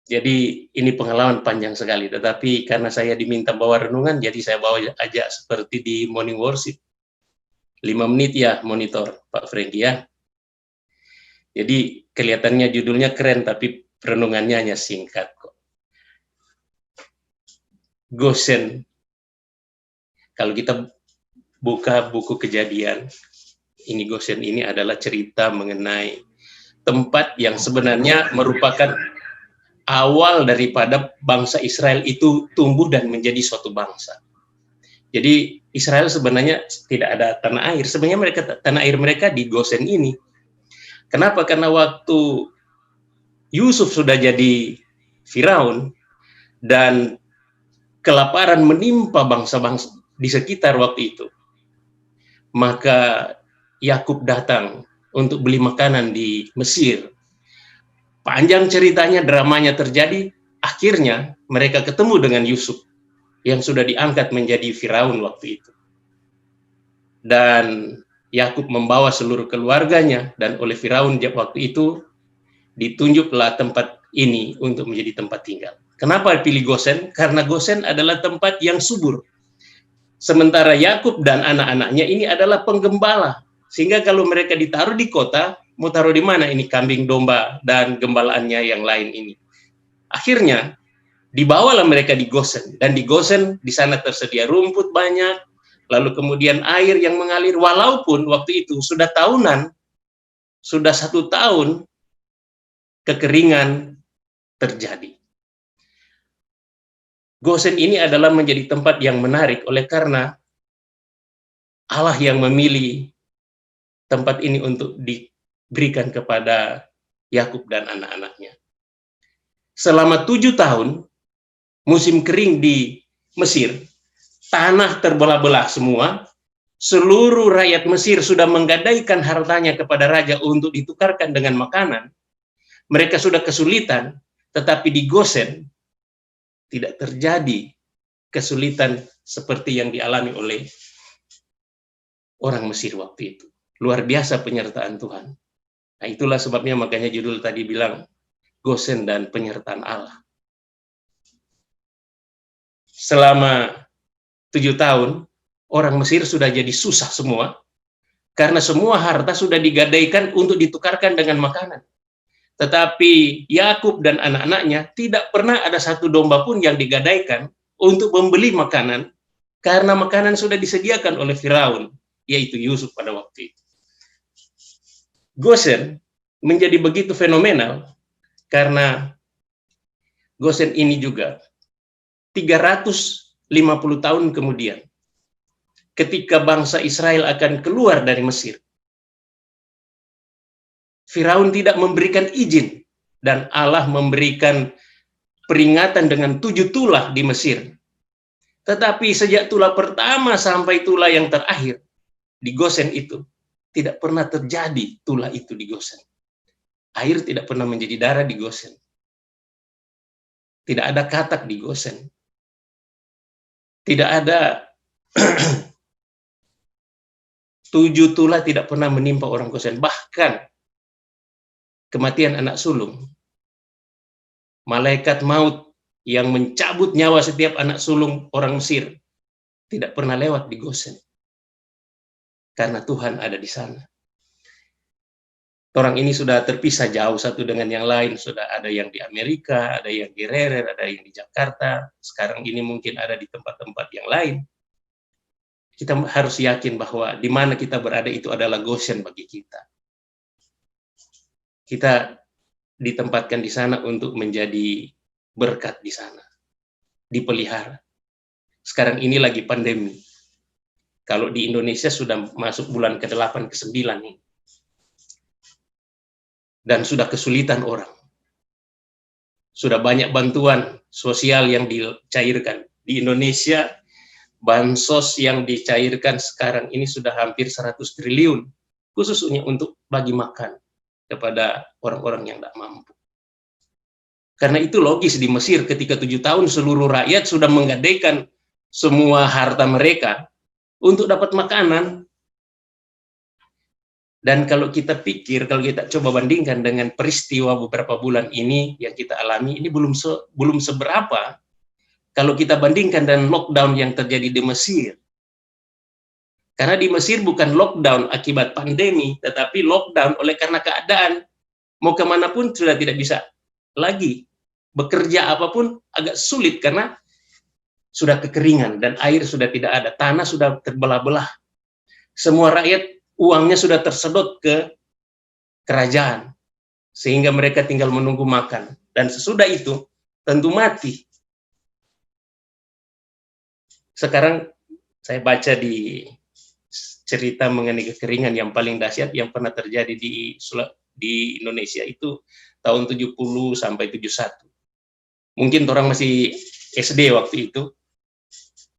Jadi ini pengalaman panjang sekali. Tetapi karena saya diminta bawa renungan, jadi saya bawa aja seperti di morning worship. 5 menit ya monitor Pak Frankie ya. Jadi kelihatannya judulnya keren, tapi renungannya hanya singkat kok. Gosen. Kalau kita buka buku Kejadian, ini Gosen ini adalah cerita mengenai tempat yang sebenarnya merupakan awal daripada bangsa Israel itu tumbuh dan menjadi suatu bangsa. Jadi Israel sebenarnya tidak ada tanah air. Sebenarnya tanah air mereka di Gosen ini. Kenapa? Karena waktu Yusuf sudah jadi Firaun dan kelaparan menimpa bangsa-bangsa di sekitar waktu itu, maka Yakub datang untuk beli makanan di Mesir. Panjang ceritanya, dramanya terjadi. Akhirnya mereka ketemu dengan Yusuf yang sudah diangkat menjadi Firaun waktu itu. Dan Yakub membawa seluruh keluarganya, dan oleh Firaun waktu itu ditunjuklah tempat ini untuk menjadi tempat tinggal. Kenapa pilih Gosen? Karena Gosen adalah tempat yang subur. Sementara Yakub dan anak-anaknya ini adalah penggembala. Sehingga kalau mereka ditaruh di kota, mau taruh di mana ini kambing, domba, dan gembalaannya yang lain ini? Akhirnya, dibawalah mereka di Gosen. Dan di Gosen, di sana tersedia rumput banyak, lalu kemudian air yang mengalir. Walaupun waktu itu sudah tahunan, sudah 1 tahun, kekeringan terjadi. Gosen ini adalah menjadi tempat yang menarik oleh karena Allah yang memilih tempat ini untuk diberikan kepada Yakub dan anak-anaknya. Selama 7 tahun, musim kering di Mesir, tanah terbelah-belah semua, seluruh rakyat Mesir sudah menggadaikan hartanya kepada raja untuk ditukarkan dengan makanan. Mereka sudah kesulitan, tetapi di Gosen tidak terjadi kesulitan seperti yang dialami oleh orang Mesir waktu itu. Luar biasa penyertaan Tuhan. Nah, itulah sebabnya makanya judul tadi bilang Gosen dan penyertaan Allah. Selama 7 tahun, orang Mesir sudah jadi susah semua, karena semua harta sudah digadaikan untuk ditukarkan dengan makanan. Tetapi Yakub dan anak-anaknya tidak pernah ada 1 domba pun yang digadaikan untuk membeli makanan, karena makanan sudah disediakan oleh Firaun, yaitu Yusuf pada waktu itu. Gosen menjadi begitu fenomenal, karena Gosen ini juga 350 tahun kemudian, ketika bangsa Israel akan keluar dari Mesir, Firaun tidak memberikan izin, dan Allah memberikan peringatan dengan 7 tulah di Mesir. Tetapi sejak tulah pertama sampai tulah yang terakhir di Gosen itu, tidak pernah terjadi tulah itu di Gosen. Air tidak pernah menjadi darah di Gosen. Tidak ada katak di Gosen. Tidak ada 7 tulah tidak pernah menimpa orang Gosen. Bahkan kematian anak sulung, malaikat maut yang mencabut nyawa setiap anak sulung orang Mesir tidak pernah lewat di Gosen, karena Tuhan ada di sana. Orang ini sudah terpisah jauh satu dengan yang lain, sudah ada yang di Amerika, ada yang di Rerer, ada yang di Jakarta, sekarang ini mungkin ada di tempat-tempat yang lain. Kita harus yakin bahwa di mana kita berada itu adalah Gosen bagi kita. Kita ditempatkan di sana untuk menjadi berkat di sana, dipelihara. Sekarang ini lagi pandemi. Kalau di Indonesia sudah masuk bulan ke-8, ke-9 nih. Dan sudah kesulitan orang. Sudah banyak bantuan sosial yang dicairkan. Di Indonesia, bansos yang dicairkan sekarang ini sudah hampir 100 triliun. Khususnya untuk bagi makan kepada orang-orang yang tidak mampu. Karena itu logis di Mesir ketika 7 tahun seluruh rakyat sudah menggadaikan semua harta mereka untuk dapat makanan. Dan kalau kita pikir, kalau kita coba bandingkan dengan peristiwa beberapa bulan ini yang kita alami, ini belum seberapa kalau kita bandingkan dengan lockdown yang terjadi di Mesir. Karena di Mesir bukan lockdown akibat pandemi, tetapi lockdown oleh karena keadaan. Mau kemanapun sudah tidak bisa lagi. Bekerja apapun agak sulit karena sudah kekeringan dan air sudah tidak ada. Tanah sudah terbelah-belah. Semua rakyat uangnya sudah tersedot ke kerajaan. Sehingga mereka tinggal menunggu makan. Dan sesudah itu tentu mati. Sekarang saya baca di cerita mengenai kekeringan yang paling dahsyat yang pernah terjadi di Indonesia itu tahun 70 sampai 71. Mungkin orang masih SD waktu itu,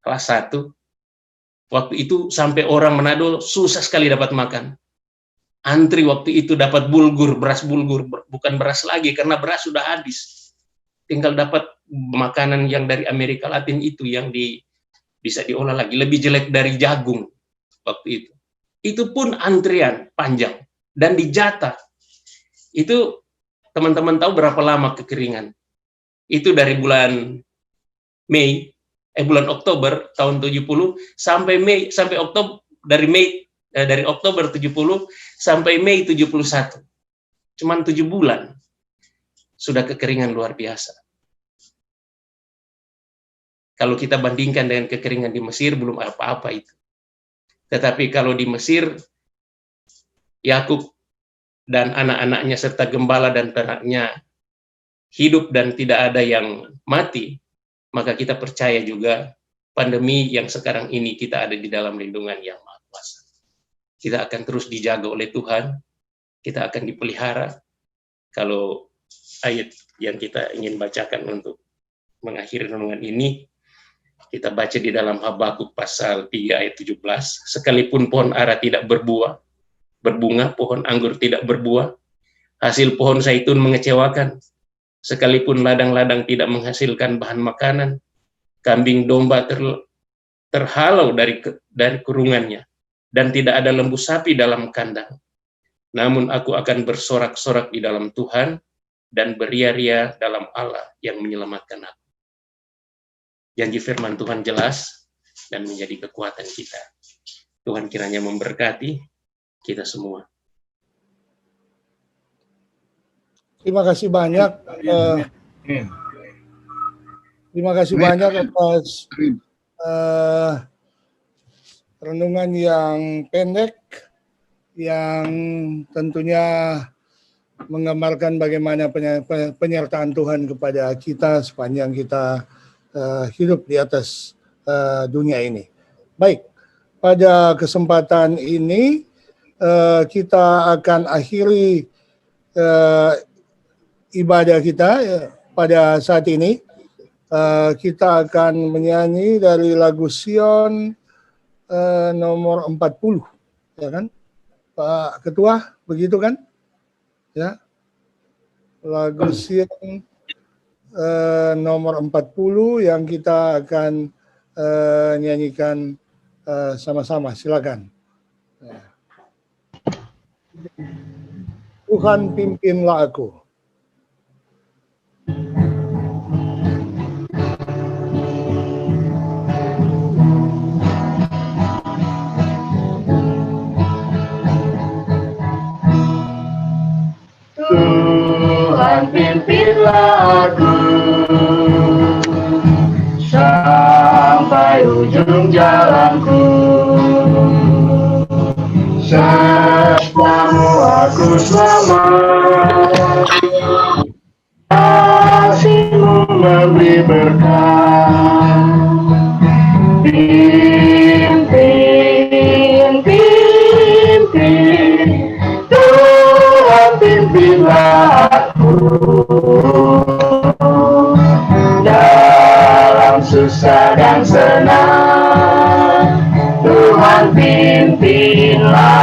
kelas 1. Waktu itu sampai orang Manado susah sekali dapat makan. Antri waktu itu dapat bulgur, beras bulgur, bukan beras lagi karena beras sudah habis. Tinggal dapat makanan yang dari Amerika Latin itu yang bisa diolah lagi, lebih jelek dari jagung waktu itu. itu pun antrian panjang dan dijatah. Itu teman-teman tahu berapa lama kekeringan? Itu dari bulan bulan Oktober tahun 70 sampai Oktober, dari Oktober 70 sampai Mei 71. Cuman 7 bulan sudah kekeringan luar biasa. Kalau kita bandingkan dengan kekeringan di Mesir, belum apa-apa itu. Tetapi kalau di Mesir, Yakub dan anak-anaknya serta gembala dan ternaknya hidup dan tidak ada yang mati, maka kita percaya juga pandemi yang sekarang ini kita ada di dalam lindungan yang Maha Kuasa. Kita akan terus dijaga oleh Tuhan, kita akan dipelihara. Kalau ayat yang kita ingin bacakan untuk mengakhiri renungan ini, kita baca di dalam Habakuk pasal 3 ayat 17. Sekalipun pohon ara tidak berbunga, pohon anggur tidak berbuah, hasil pohon zaitun mengecewakan, sekalipun ladang-ladang tidak menghasilkan bahan makanan, kambing domba terhalau dari kurungannya, dan tidak ada lembu sapi dalam kandang. Namun aku akan bersorak-sorak di dalam Tuhan, dan beria-ria dalam Allah yang menyelamatkan aku. Janji firman Tuhan jelas dan menjadi kekuatan kita. Tuhan kiranya memberkati kita semua. Terima kasih banyak. Terima kasih banyak atas renungan yang pendek, yang tentunya menggambarkan bagaimana penyertaan Tuhan kepada kita sepanjang kita hidup di atas dunia ini. Baik, pada kesempatan ini kita akan akhiri ibadah kita pada saat ini. Kita akan menyanyi dari lagu Sion nomor 40, ya kan, Pak Ketua, begitu kan? Ya, lagu Sion nomor 40 yang kita akan nyanyikan sama-sama. Silakan. Tuhan pimpinlah aku. Tuhan pimpinlah aku sampai ujung jalanku, sertamu aku selamat, kasih-Mu memberi berkah. Pimpin, Tuhan pimpinlah aku dalam susah dan senang. Tuhan pimpinlah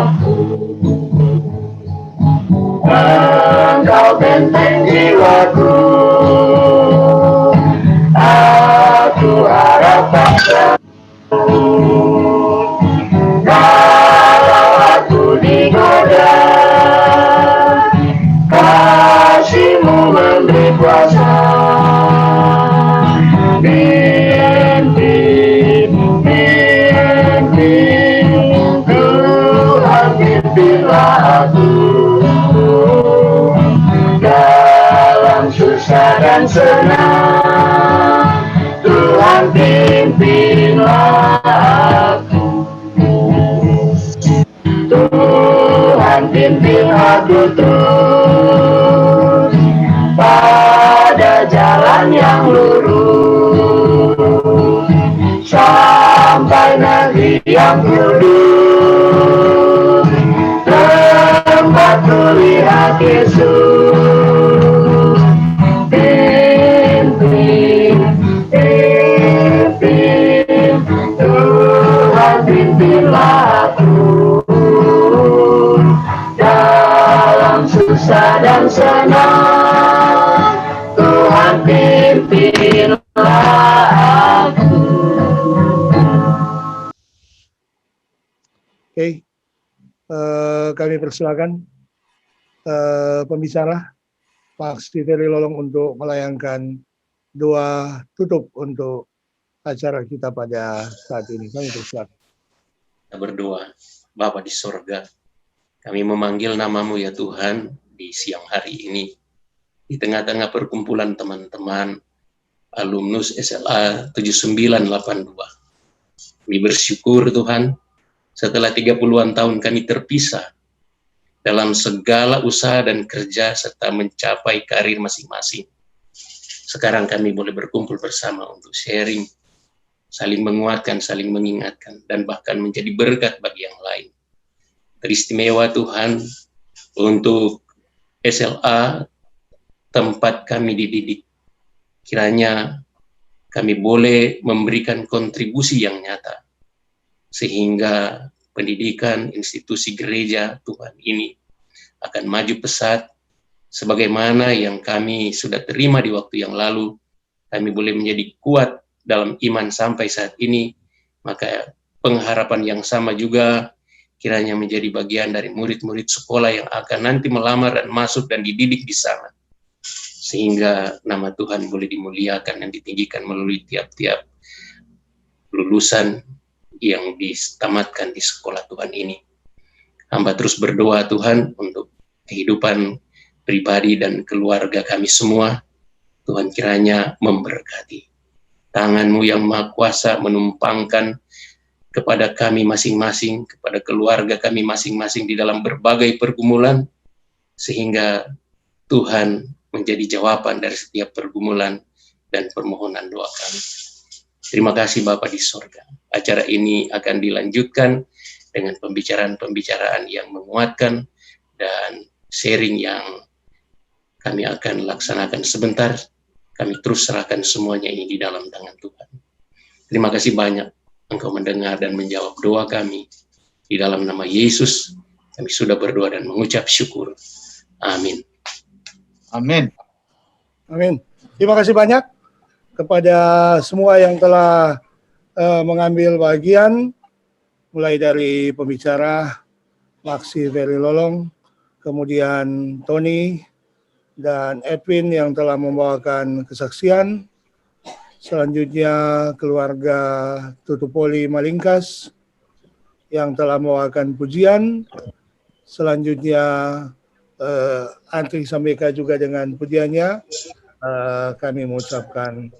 aku, Engkau benteng jiwaku, aku harap padamu. Kalau aku digoda, kasih-Mu memberi kuasa. Pimpin, Tuhan pimpinlah aku dalam susah dan senang. Tuhan pimpinlah aku, Tuhan pimpin aku terus pada jalan yang lurus, sampai negeri yang kudus, tempat kulihat Yesus. Pimpin, Tuhan pimpinlah aku dalam susah dan senang. Tuhan pimpinlah aku. Kami persilakan pembicara Pak Stiveri Lolong untuk melayangkan doa tutup untuk acara kita pada saat ini. Kami persilakan. Kita berdoa. Bapa di sorga, kami memanggil namamu ya Tuhan di siang hari ini. Di tengah-tengah perkumpulan teman-teman alumnus SLA 7982. Kami bersyukur Tuhan, setelah 30-an tahun kami terpisah dalam segala usaha dan kerja serta mencapai karir masing-masing. Sekarang kami boleh berkumpul bersama untuk sharing, saling menguatkan, saling mengingatkan, dan bahkan menjadi berkat bagi yang lain. Teristimewa Tuhan untuk SLA, tempat kami dididik. Kiranya kami boleh memberikan kontribusi yang nyata, sehingga pendidikan institusi gereja Tuhan ini akan maju pesat, sebagaimana yang kami sudah terima di waktu yang lalu. Kami boleh menjadi kuat dalam iman sampai saat ini, maka pengharapan yang sama juga kiranya menjadi bagian dari murid-murid sekolah yang akan nanti melamar dan masuk dan dididik di sana, sehingga nama Tuhan boleh dimuliakan dan ditinggikan melalui tiap-tiap lulusan yang ditamatkan di sekolah Tuhan ini. Hamba terus berdoa Tuhan untuk kehidupan pribadi dan keluarga kami semua. Tuhan kiranya memberkati. Tangan-Mu yang Maha Kuasa menumpangkan kepada kami masing-masing, kepada keluarga kami masing-masing di dalam berbagai pergumulan, sehingga Tuhan menjadi jawaban dari setiap pergumulan dan permohonan doa kami. Terima kasih Bapa di sorga. Acara ini akan dilanjutkan dengan pembicaraan-pembicaraan yang menguatkan dan sharing yang kami akan laksanakan sebentar. Kami terus serahkan semuanya ini di dalam tangan Tuhan. Terima kasih banyak Engkau mendengar dan menjawab doa kami. Di dalam nama Yesus kami sudah berdoa dan mengucap syukur. Amin. Amin. Amin. Terima kasih banyak kepada semua yang telah mengambil bagian, mulai dari pembicara Pak Stiveri Lolong, kemudian Tony dan Edwin yang telah membawakan kesaksian. Selanjutnya keluarga Tutupoli Malingkas yang telah membawakan pujian. Selanjutnya Antri Sambeka juga dengan pujiannya. Kami mengucapkan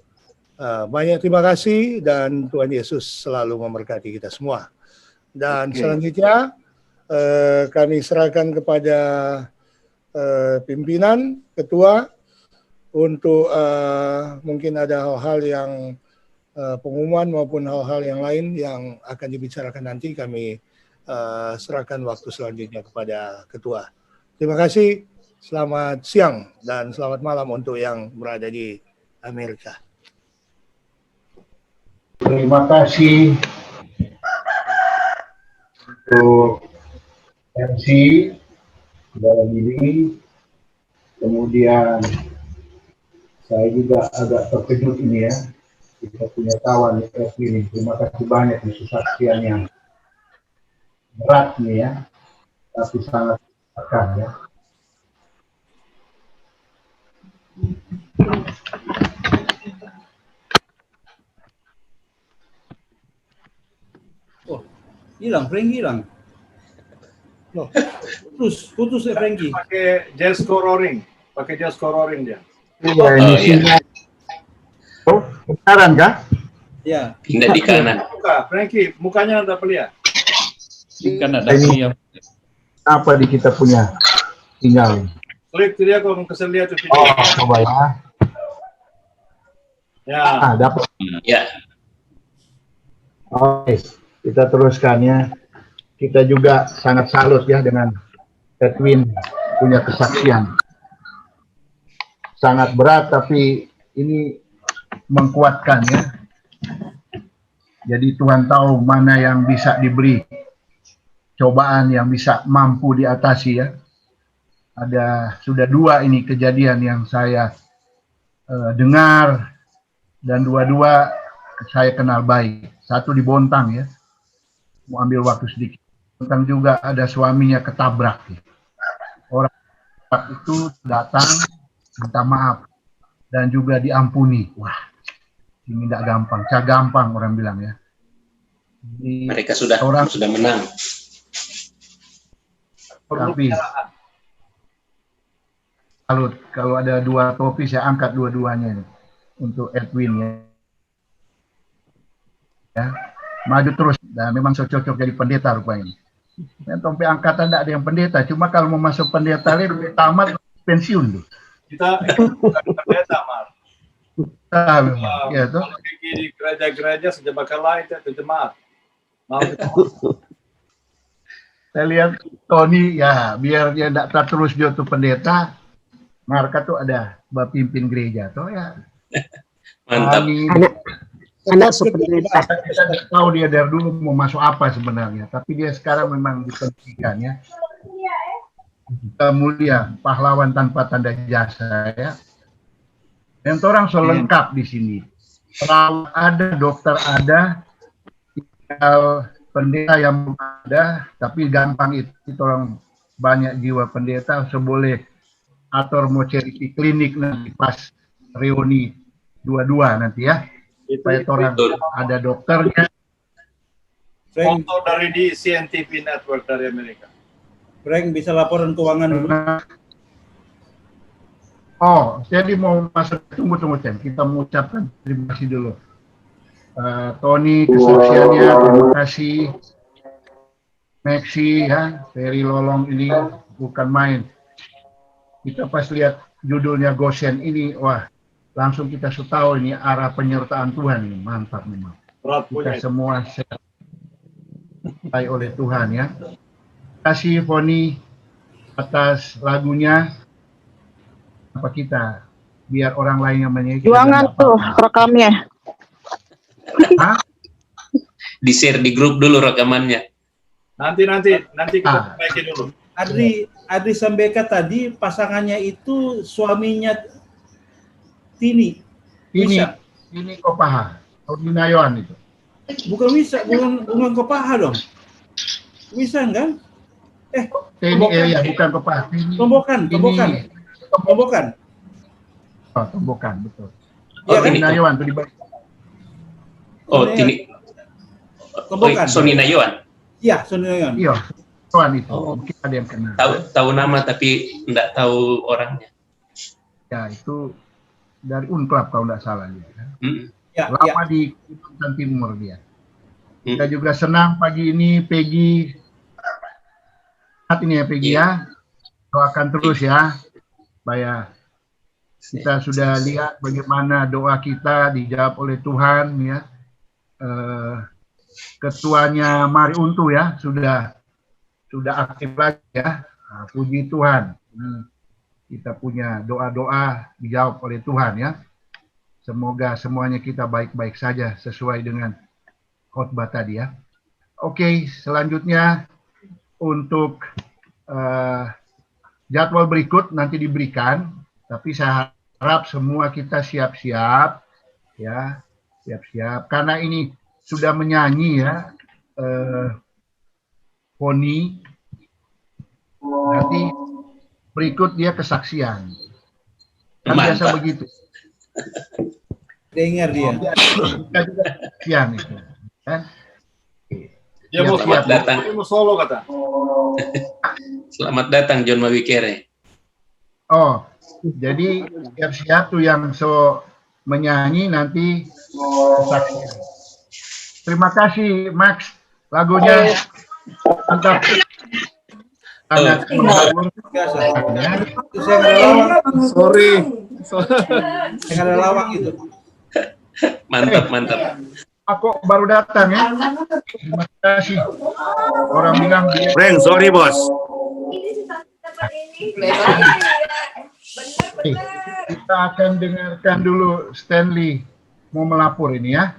banyak terima kasih dan Tuhan Yesus selalu memberkati kita semua. Dan selanjutnya kami serahkan kepada pimpinan, ketua, untuk mungkin ada hal-hal yang pengumuman maupun hal-hal yang lain yang akan dibicarakan nanti. Kami serahkan waktu selanjutnya kepada ketua. Terima kasih, selamat siang dan selamat malam untuk yang berada di Amerika. Terima kasih untuk MC dalam ini. Kemudian saya juga agak terkejut ini ya. Kita punya kawan ini. Terima kasih banyak di kesaksian yang berat nih ya. Tapi sangat akan ya. Hilang, Frankie hilang. Loh, Putus ya Frankie. Pakai Jesco Roaring dia. Oh, iya. Oh, beneran kah? Ya. Pindah di kanan. Buka, Frankie, mukanya ada lihat. Kan ada yang Apa di kita punya sinyal? Klik dia kalau kesel lihat tuh video. Oh, coba ya. Ya. Dapat. Ya. Oke, kita teruskan ya. Kita juga sangat salut ya dengan Edwin punya kesaksian. Sangat berat tapi ini mengkuatkan ya. Jadi Tuhan tahu mana yang bisa diberi. Cobaan yang bisa mampu diatasi ya. Sudah 2 ini kejadian yang saya dengar dan 2 saya kenal baik. 1 di Bontang ya. Mau ambil waktu sedikit. tentang juga ada suaminya ketabrak. Orang itu datang minta maaf dan juga diampuni. Wah, ini tidak gampang. Gampang orang bilang ya. Jadi, Mereka sudah menang. Tapi kalau ada dua topi saya angkat dua-duanya ini untuk Edwin ya. Maju terus dan memang cocok jadi pendeta rupanya. Dan topi angkatan tidak ada yang pendeta, cuma kalau mau masuk pendeta lebih tamat pensiun tuh. Kita pendeta, Mar. Memang, ya tuh. Di gereja-gereja sejak lain itu jemaat. Saya lihat Tony ya, biar dia tidak terus dia tuh pendeta, Marka tuh ada pimpin gereja tuh ya. Mantap. Anak pendeta. Kita tidak tahu dia dari dulu mau masuk apa sebenarnya, tapi dia sekarang memang dipendidikan ya. Kita mulia, pahlawan tanpa tanda jasa ya. Dan orang so lengkap di sini. Perawat ada, dokter ada, tinggal pendeta yang ada, tapi gampang itu orang banyak jiwa pendeta, boleh atur mau cari klinik nanti pas reuni dua-dua nanti ya. Supaya orang ada dokternya. Foto dari di CNTV Network dari Amerika. Frank bisa laporan keuangan dulu. Oh, jadi mau masuk, tunggu Cem. Kita mengucapkan terima kasih dulu. Tony kesaksiannya, terima kasih. Maxi ya, Ferry Lolong ini bukan main. Kita pas lihat judulnya Goshen ini, wah langsung kita tahu ini arah penyertaan Tuhan ini, mantap memang. Kita semua disertai oleh Tuhan ya. Terima kasih Foni atas lagunya. Apa kita biar orang lain yang menyanyi. Juangan tuh rekamnya. Hah? Di-share di grup dulu rekamannya. Nanti kita perbaiki dulu. Adri Sambeka tadi pasangannya itu suaminya Tini Kopaha, Ordinayoan itu. Bukan Kopaha dong. Wisan kan? Tini ya bukan Kopaha. Tombokan. Oh, Tombokan betul. Oh, Tini. Ordinayoan tuh di bawah. Oh, Tini. Tombokan. Sony Nayoan. Iya, Sony Nayoan. Iya, Tuan itu. Oh. Mungkin ada yang kenal. Tahu nama tapi enggak tahu orangnya. Ya, itu dari Unclub kalau nggak salah dia. Ya, lama di Kalimantan Timur dia. Kita juga senang pagi ini Peggy. Saat ini ya Peggy ya. Doakan terus ya. Supaya kita sudah lihat bagaimana doa kita dijawab oleh Tuhan ya. Ketuanya Mari Untu ya sudah aktif lagi ya. Nah, puji Tuhan. Kita punya doa-doa dijawab oleh Tuhan ya. Semoga semuanya kita baik-baik saja sesuai dengan khotbah tadi ya. Oke, selanjutnya untuk jadwal berikut nanti diberikan, tapi saya harap semua kita siap-siap ya, siap-siap karena ini sudah menyanyi ya. Poni nanti berikut dia kesaksian. Kan biasa begitu. Dengar dia. Kesaksian itu. Kan? Dia mau datang. Dia mau solo kata. Selamat datang John Mawikere. Oh, jadi siap-siap tuh yang menyanyi nanti kesaksian. Terima kasih Max, lagunya mantap. Sangat menghibur. Sorry. Saya ada lawak itu. Mantap. Aku baru datang ya. Terima kasih. Orang bilang Friend, sorry bos. Kita akan dengarkan dulu Stanley mau melapor ini ya.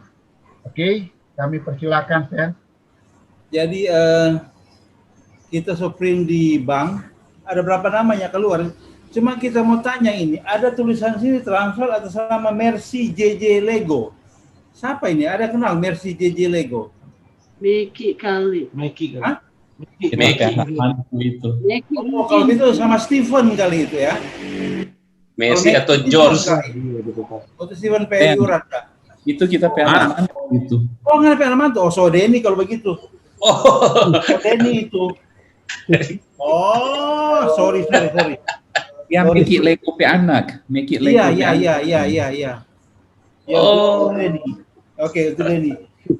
Oke, kami persilakan Stan. Jadi kita Supreme di bank ada berapa namanya keluar. Cuma kita mau tanya ini, ada tulisan sini transfer atas nama Mercy JJ Lego. Siapa ini? Ada kenal Mercy JJ Lego? Meki kali. Hah? Meki. Itu. Oh, kalau gitu sama Steven kali itu ya. Messi atau Steven George. kali. Oh, Steven Peyurat. Itu kita anak-anak gitu. Oh, nggak anak tuh. Oh, so Denny kalau begitu. Oh, Denny itu. Oh, sorry. Yang Sorry. make it Lego pe anak. Make it Lego. Iya. Ya, Oh. itu Denny. Oke, itu Denny.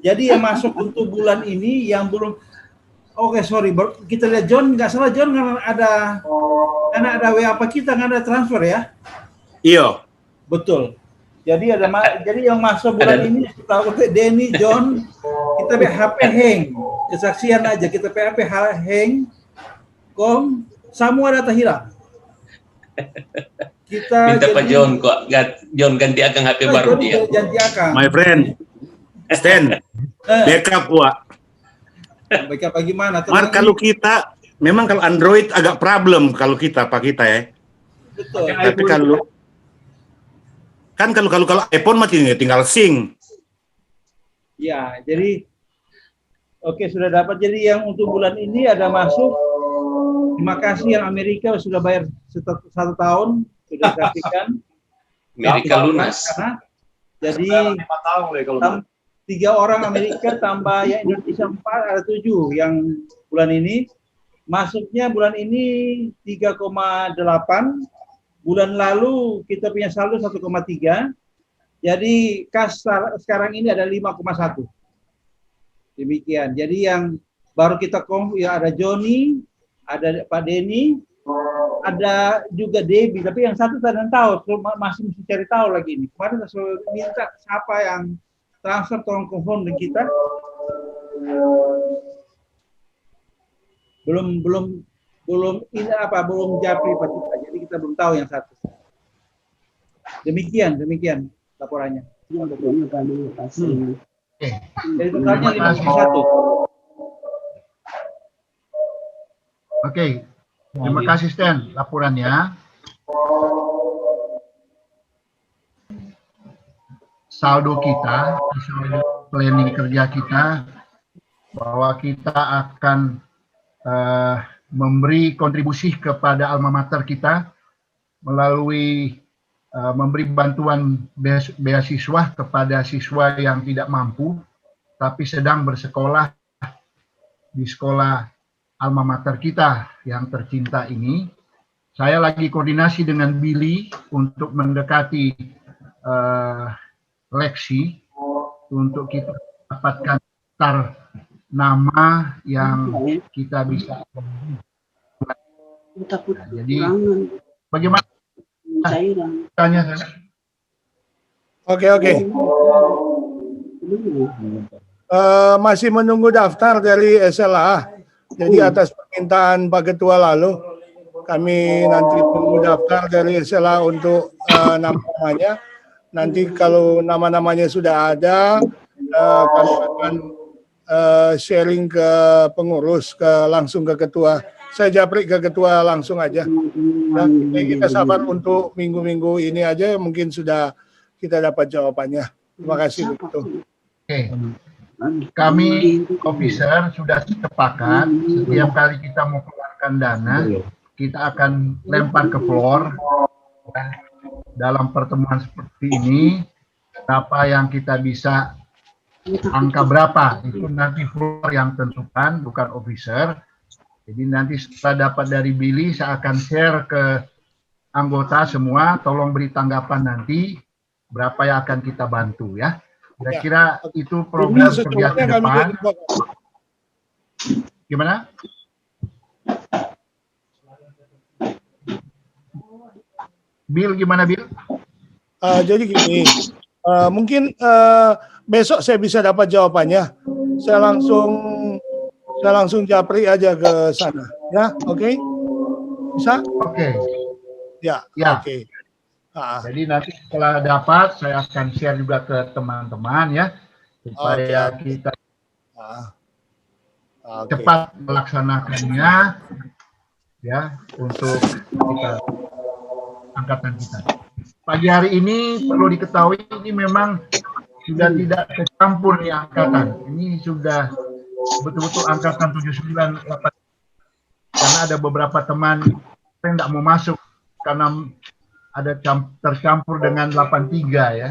Jadi yang masuk untuk bulan ini yang belum. Oke, sorry. Kita lihat John, nggak salah John karena ada WA apa kita nggak ada transfer ya? Iya. Betul. Jadi jadi yang masuk bulan ini tahu Denny, John, kita HP hang, kesaksian aja kita HP hang, semua data hilang. Kita minta Pak John kok, John ganti akang HP baru dia. Ganti akang. My friend, Stan, backup Wak. Backup bagaimana? Mar, kalau kita, memang kalau Android agak problem kalau kita ya. Betul. Tapi kalau iPhone mah tinggal sync. Ya, jadi oke sudah dapat. Jadi yang untuk bulan ini ada masuk. Terima kasih yang Amerika sudah bayar 1 tahun sudah kasihkan. Amerika lunas. Jadi 3 orang Amerika tambah yang Indonesia 4 ada 7 yang bulan ini. Masuknya bulan ini 3,8. Bulan lalu kita punya saldo 1,3. Jadi kas sekarang ini ada 5,1. Demikian. Jadi yang baru kita ya ada Joni, ada Pak Denny, ada juga Debbie. Tapi yang satu saya tahu, masih mesti cari tahu lagi ini. Kemarin saya minta siapa yang transfer tolong confirm dengan kita. Belum japri Pak Cipta. Jadi kita belum tahu yang satu. Demikian laporannya. Jadi totalnya 51. Oke, terima kasih Stan laporannya. Saldo kita, saldo planning kerja kita, bahwa kita akan memberi kontribusi kepada alma mater kita melalui memberi bantuan beasiswa kepada siswa yang tidak mampu tapi sedang bersekolah di sekolah alma mater kita yang tercinta ini. Saya lagi koordinasi dengan Billy untuk mendekati Lexi untuk kita dapatkan daftar nama yang kita bisa. Jadi bagaimana? Tanya saya. Oke. Masih menunggu daftar dari SLA. Jadi atas permintaan Pak Ketua lalu, kami nanti tunggu daftar dari SLA untuk namanya. Nanti kalau nama-namanya sudah ada, kami akan sharing ke pengurus, langsung ke ketua. Saya japri ke ketua langsung aja. Dan kita sabar untuk minggu-minggu ini aja, mungkin sudah kita dapat jawabannya. Terima kasih. Oke. Kami officer sudah sepakat setiap kali kita mau keluarkan dana, kita akan lempar ke floor. Dalam pertemuan seperti ini, berapa yang kita bisa, angka berapa, itu nanti floor yang tentukan, bukan officer. Jadi nanti setelah dapat dari Billy, saya akan share ke anggota semua, tolong beri tanggapan nanti, berapa yang akan kita bantu ya. Kira-kira itu program kerja ke depan. Gimana? Bill, gimana Bill? Jadi gini, mungkin besok saya bisa dapat jawabannya. Saya langsung japri aja ke sana, ya, oke? Bisa? Oke. Ya. Oke. Jadi nanti setelah dapat, saya akan share juga ke teman-teman ya, supaya kita cepat melaksanakannya, ya, untuk kita angkatan kita. Pagi hari ini perlu diketahui ini memang sudah tidak tercampur nih angkatan. Ini sudah betul-betul angkatan 79, 8, karena ada beberapa teman yang tidak mau masuk karena ada tercampur dengan 83 ya.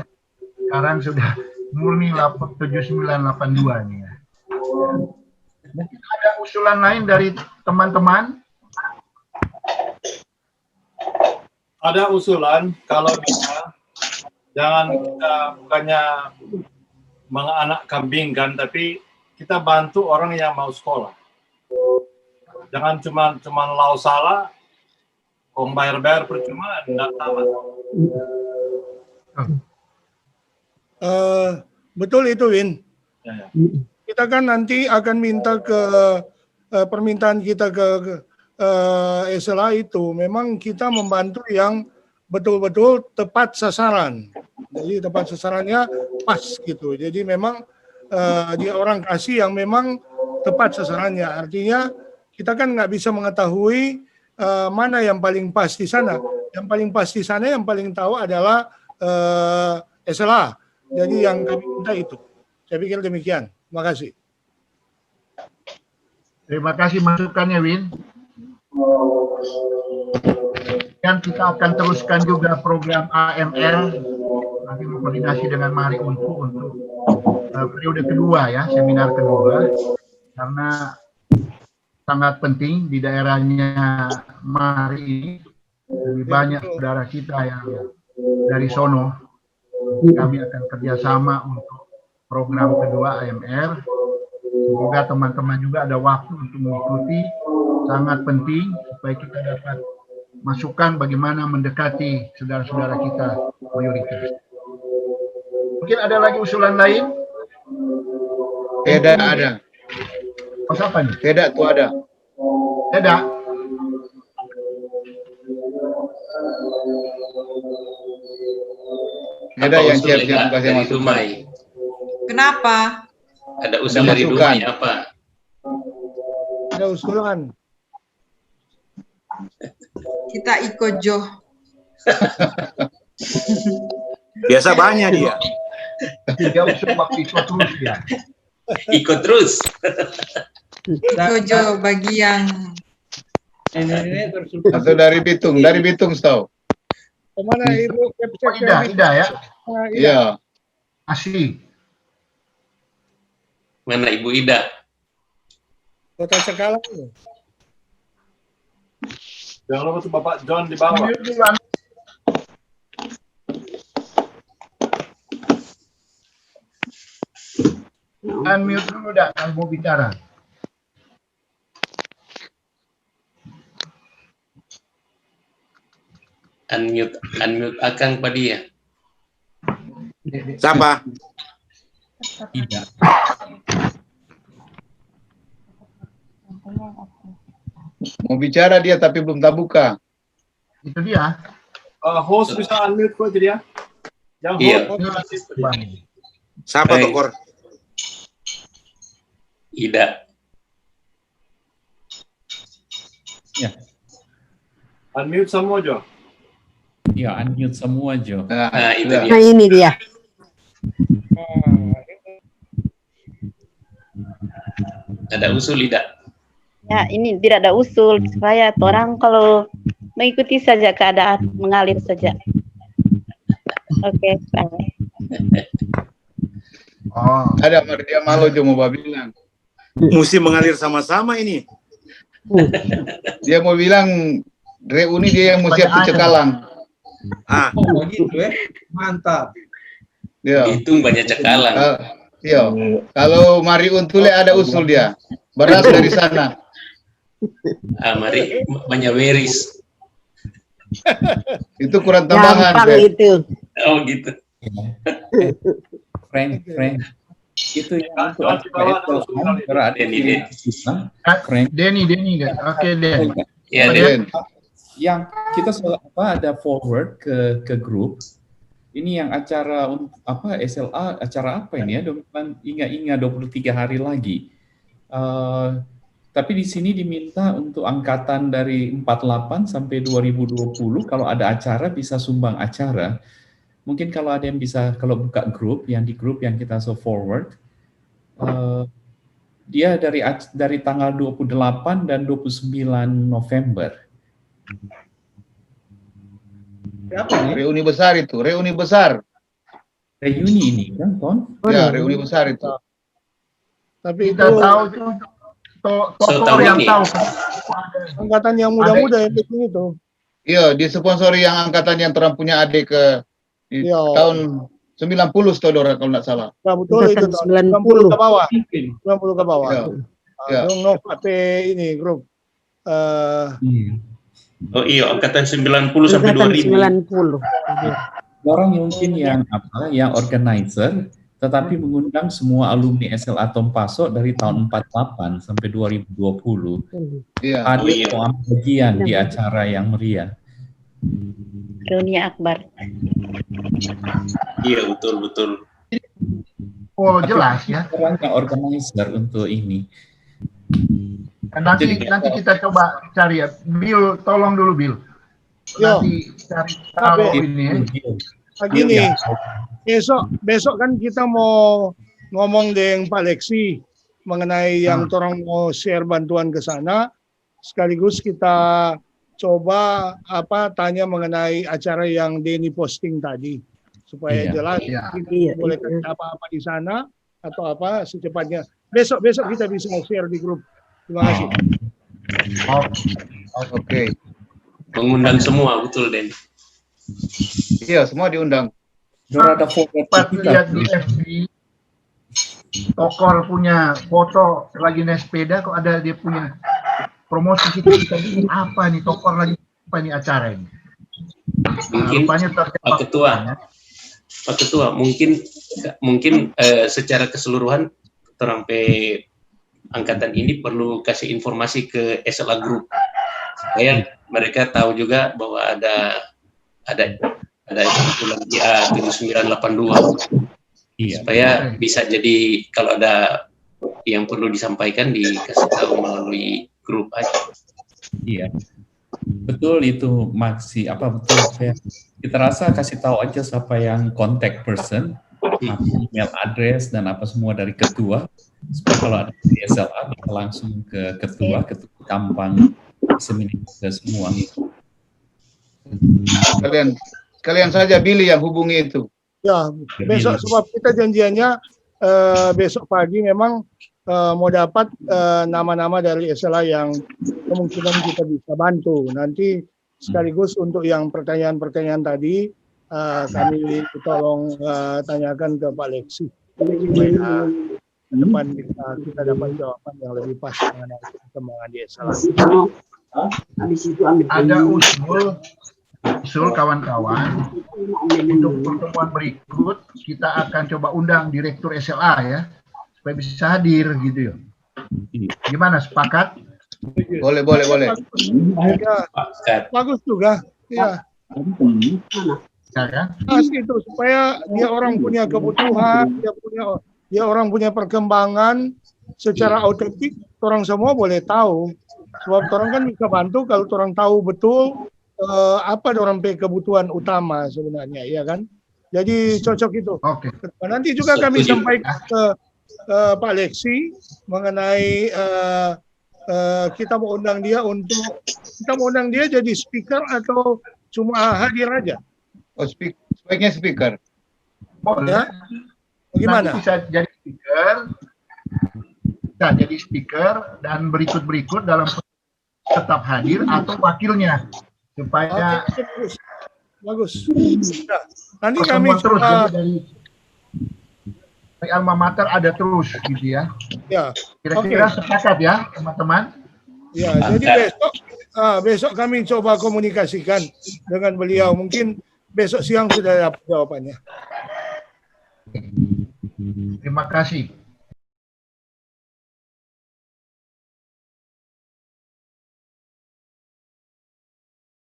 Sekarang sudah murni 79, 82 nih ya. Mungkin ada usulan lain dari teman-teman? Ada usulan kalau bisa jangan kita bukannya menganak kambingkan, tapi kita bantu orang yang mau sekolah. Jangan cuma lau salah, kong bayar percuma, tidak tamat. Betul itu, Win. Ya. Kita kan nanti akan minta ke permintaan kita ke SLA itu, memang kita membantu yang betul-betul tepat sasaran. Jadi tepat sasarannya pas gitu. Jadi memang dia orang kasih yang memang tepat sasarannya. Artinya kita kan nggak bisa mengetahui mana yang paling pas di sana. Yang paling pas di sana, yang paling tahu adalah SLA. Jadi yang kami minta itu. Saya pikir demikian. Terima kasih. Terima kasih masukannya, Win. Dan kita akan teruskan juga program AML, nanti berkoordinasi dengan Mari untuk periode kedua ya, seminar kedua, karena sangat penting di daerahnya Mari ini, lebih banyak saudara kita yang dari sono. Kami akan kerjasama untuk program kedua AMR. Semoga teman-teman juga ada waktu untuk mengikuti, sangat penting supaya kita dapat masukan bagaimana mendekati saudara-saudara kita mayoritas. Mungkin ada lagi usulan lain? Tidak ada. Pas apa nih? Tidak tuh ada. Tidak. Ada yang siap-siap kasih masukan. Kenapa? Ada usul dari Dumai apa? Ada usulan. Kita ikut Jo. Biasa banyak dia. Dia usul waktu ikut terus ya. Ikut terus. Ikut Jo bagi yang Atau dari Bitung tahu. Kemana Ibu? Ida ya? Iya. Asli. Mana Ibu Ida? Kota Cekalang. Jangan lupa tuh Bapak John di bawah. Unmute dulu dah, kalau mau bicara. Unmute Akang Padia. Siapa? Tidak. Mau bicara dia tapi belum tak buka. Itu dia. Host bisa unmute kok jadi ya. Yang Iya. host. Siapa tuh, Kor? Ida. Ya. Unmute semua Jo. Ya, unmute semua, Jo. Nah, itu dia. Nah ini dia. Ada usul Ida. Ya ini tidak ada usul supaya orang kalau mengikuti saja keadaan mengalir saja. Oke, baik. Oh. Ada dia malu Jo mau bilang. Mesti mengalir sama-sama ini. Dia mau bilang reuni dia yang mau siap ke Cekalang. Ah, Oh begitu ya, mantap. Iya. Hitung banyak Cekalang. Iya. Kalau Mari Untule ada usul dia. Beras dari sana. Mari banyak beris. Itu kurang tambahan. Gampang itu. Oh gitu. Frank. Itu yang untuk John di bawah ada usul kali. berada Denny. di susah. Frank. Denny kan? Oke, Den. Ya, Den. Yang kita ada forward ke grup. Ini yang acara SLA acara apa ini ya? Ingat 23 hari lagi. Tapi di sini diminta untuk angkatan dari 48 sampai 2020 kalau ada acara bisa sumbang acara. Mungkin kalau ada yang bisa kalau buka grup yang kita forward Dia dari tanggal 28 dan 29 November. Siapa ini? Reuni besar itu, reuni besar. Reuni ini kan, Ton? Ya, reuni besar itu. Tapi Kita itu tahu itu tokoh yang ini. tahu. angkatan yang muda-muda yang bikin itu. Iya, disponsori yang angkatan yang Trump punya adik di Iya. tahun 90 Saudara kalau nggak salah. Nah, betul itu tahun 90 ke bawah. 90 ke bawah. Iya. Ya. Dong Novate ini grup. Oh iya, angkatan 90 sampai 2000. 90. Orang mungkin yang organizer, tetapi mengundang semua alumni SLA Tompaso dari tahun 48 sampai 2020. Iya. Hadir bagian di acara yang meriah. Reuni akbar. Iya, betul. Oh, jelas ya. Orang yang organizer untuk ini. Nanti kita coba cari ya. Bill, tolong dulu Bill. Yo. Nanti cari tahu ini ya. Gini, besok kan kita mau ngomong dengan Pak Leksi mengenai yang orang mau share bantuan ke sana. Sekaligus kita coba tanya mengenai acara yang Denny posting tadi supaya jelas boleh kasih apa-apa di sana atau apa secepatnya. Besok kita bisa share di grup. Terima kasih. Oke. Mengundang semua, betul Den. Iya, semua diundang. Ada Pas lihat di FB, Tokor punya foto lagi naik sepeda, kok ada dia punya promosi kita ini apa nih Tokor lagi apa nih acara ini? Mungkin Pak Ketua, mungkin secara keseluruhan sampai angkatan ini perlu kasih informasi ke SLA Group supaya mereka tahu juga bahwa ada bulan GA 7982. Iya. Supaya bisa jadi kalau ada yang perlu disampaikan dikasih tahu melalui grup aja. Iya. Betul itu Maxi, betul ya. Kita rasa kasih tahu aja siapa yang contact person, email address dan apa semua dari ketua, supaya kalau ada di SLA bisa langsung ke ketua gampang disseminate ke semua. Kalian saja Billy yang hubungi itu. Ya, besok sebab kita janjiannya besok pagi memang mau dapat nama-nama dari SLA yang kemungkinan kita bisa bantu. Nanti sekaligus untuk yang pertanyaan-pertanyaan tadi kami tolong tanyakan ke Pak Leksi supaya ke depan kita dapat jawaban yang lebih pas mengenai perkembangan di SLA. Ada usul kawan-kawan untuk pertemuan berikut kita akan coba undang Direktur SLA ya supaya bisa hadir gitu ya. Gimana, sepakat? Boleh. Ya, bagus juga. Ya. Pas itu supaya dia orang punya kebutuhan, dia orang punya perkembangan secara autentik, orang semua boleh tahu. Sebab orang kan bisa bantu kalau orang tahu betul apa orang kebutuhan utama sebenarnya, ya kan? Jadi cocok itu. Oke. Nanti juga kami sampaikan ke Pak Leksi mengenai kita mau undang dia jadi speaker atau cuma hadir aja? Oh, sebaiknya speaker. Boleh. Ya? Bagaimana? Nanti bisa jadi speaker dan berikut dari tetap hadir atau wakilnya supaya bagus. Nah, nanti kami terus coba dari alma mater ada terus gitu ya. Ya. Kira-kira sepakat ya teman-teman? Ya, jadi besok kami coba komunikasikan dengan beliau. Mungkin besok siang sudah dapat jawabannya. Terima kasih.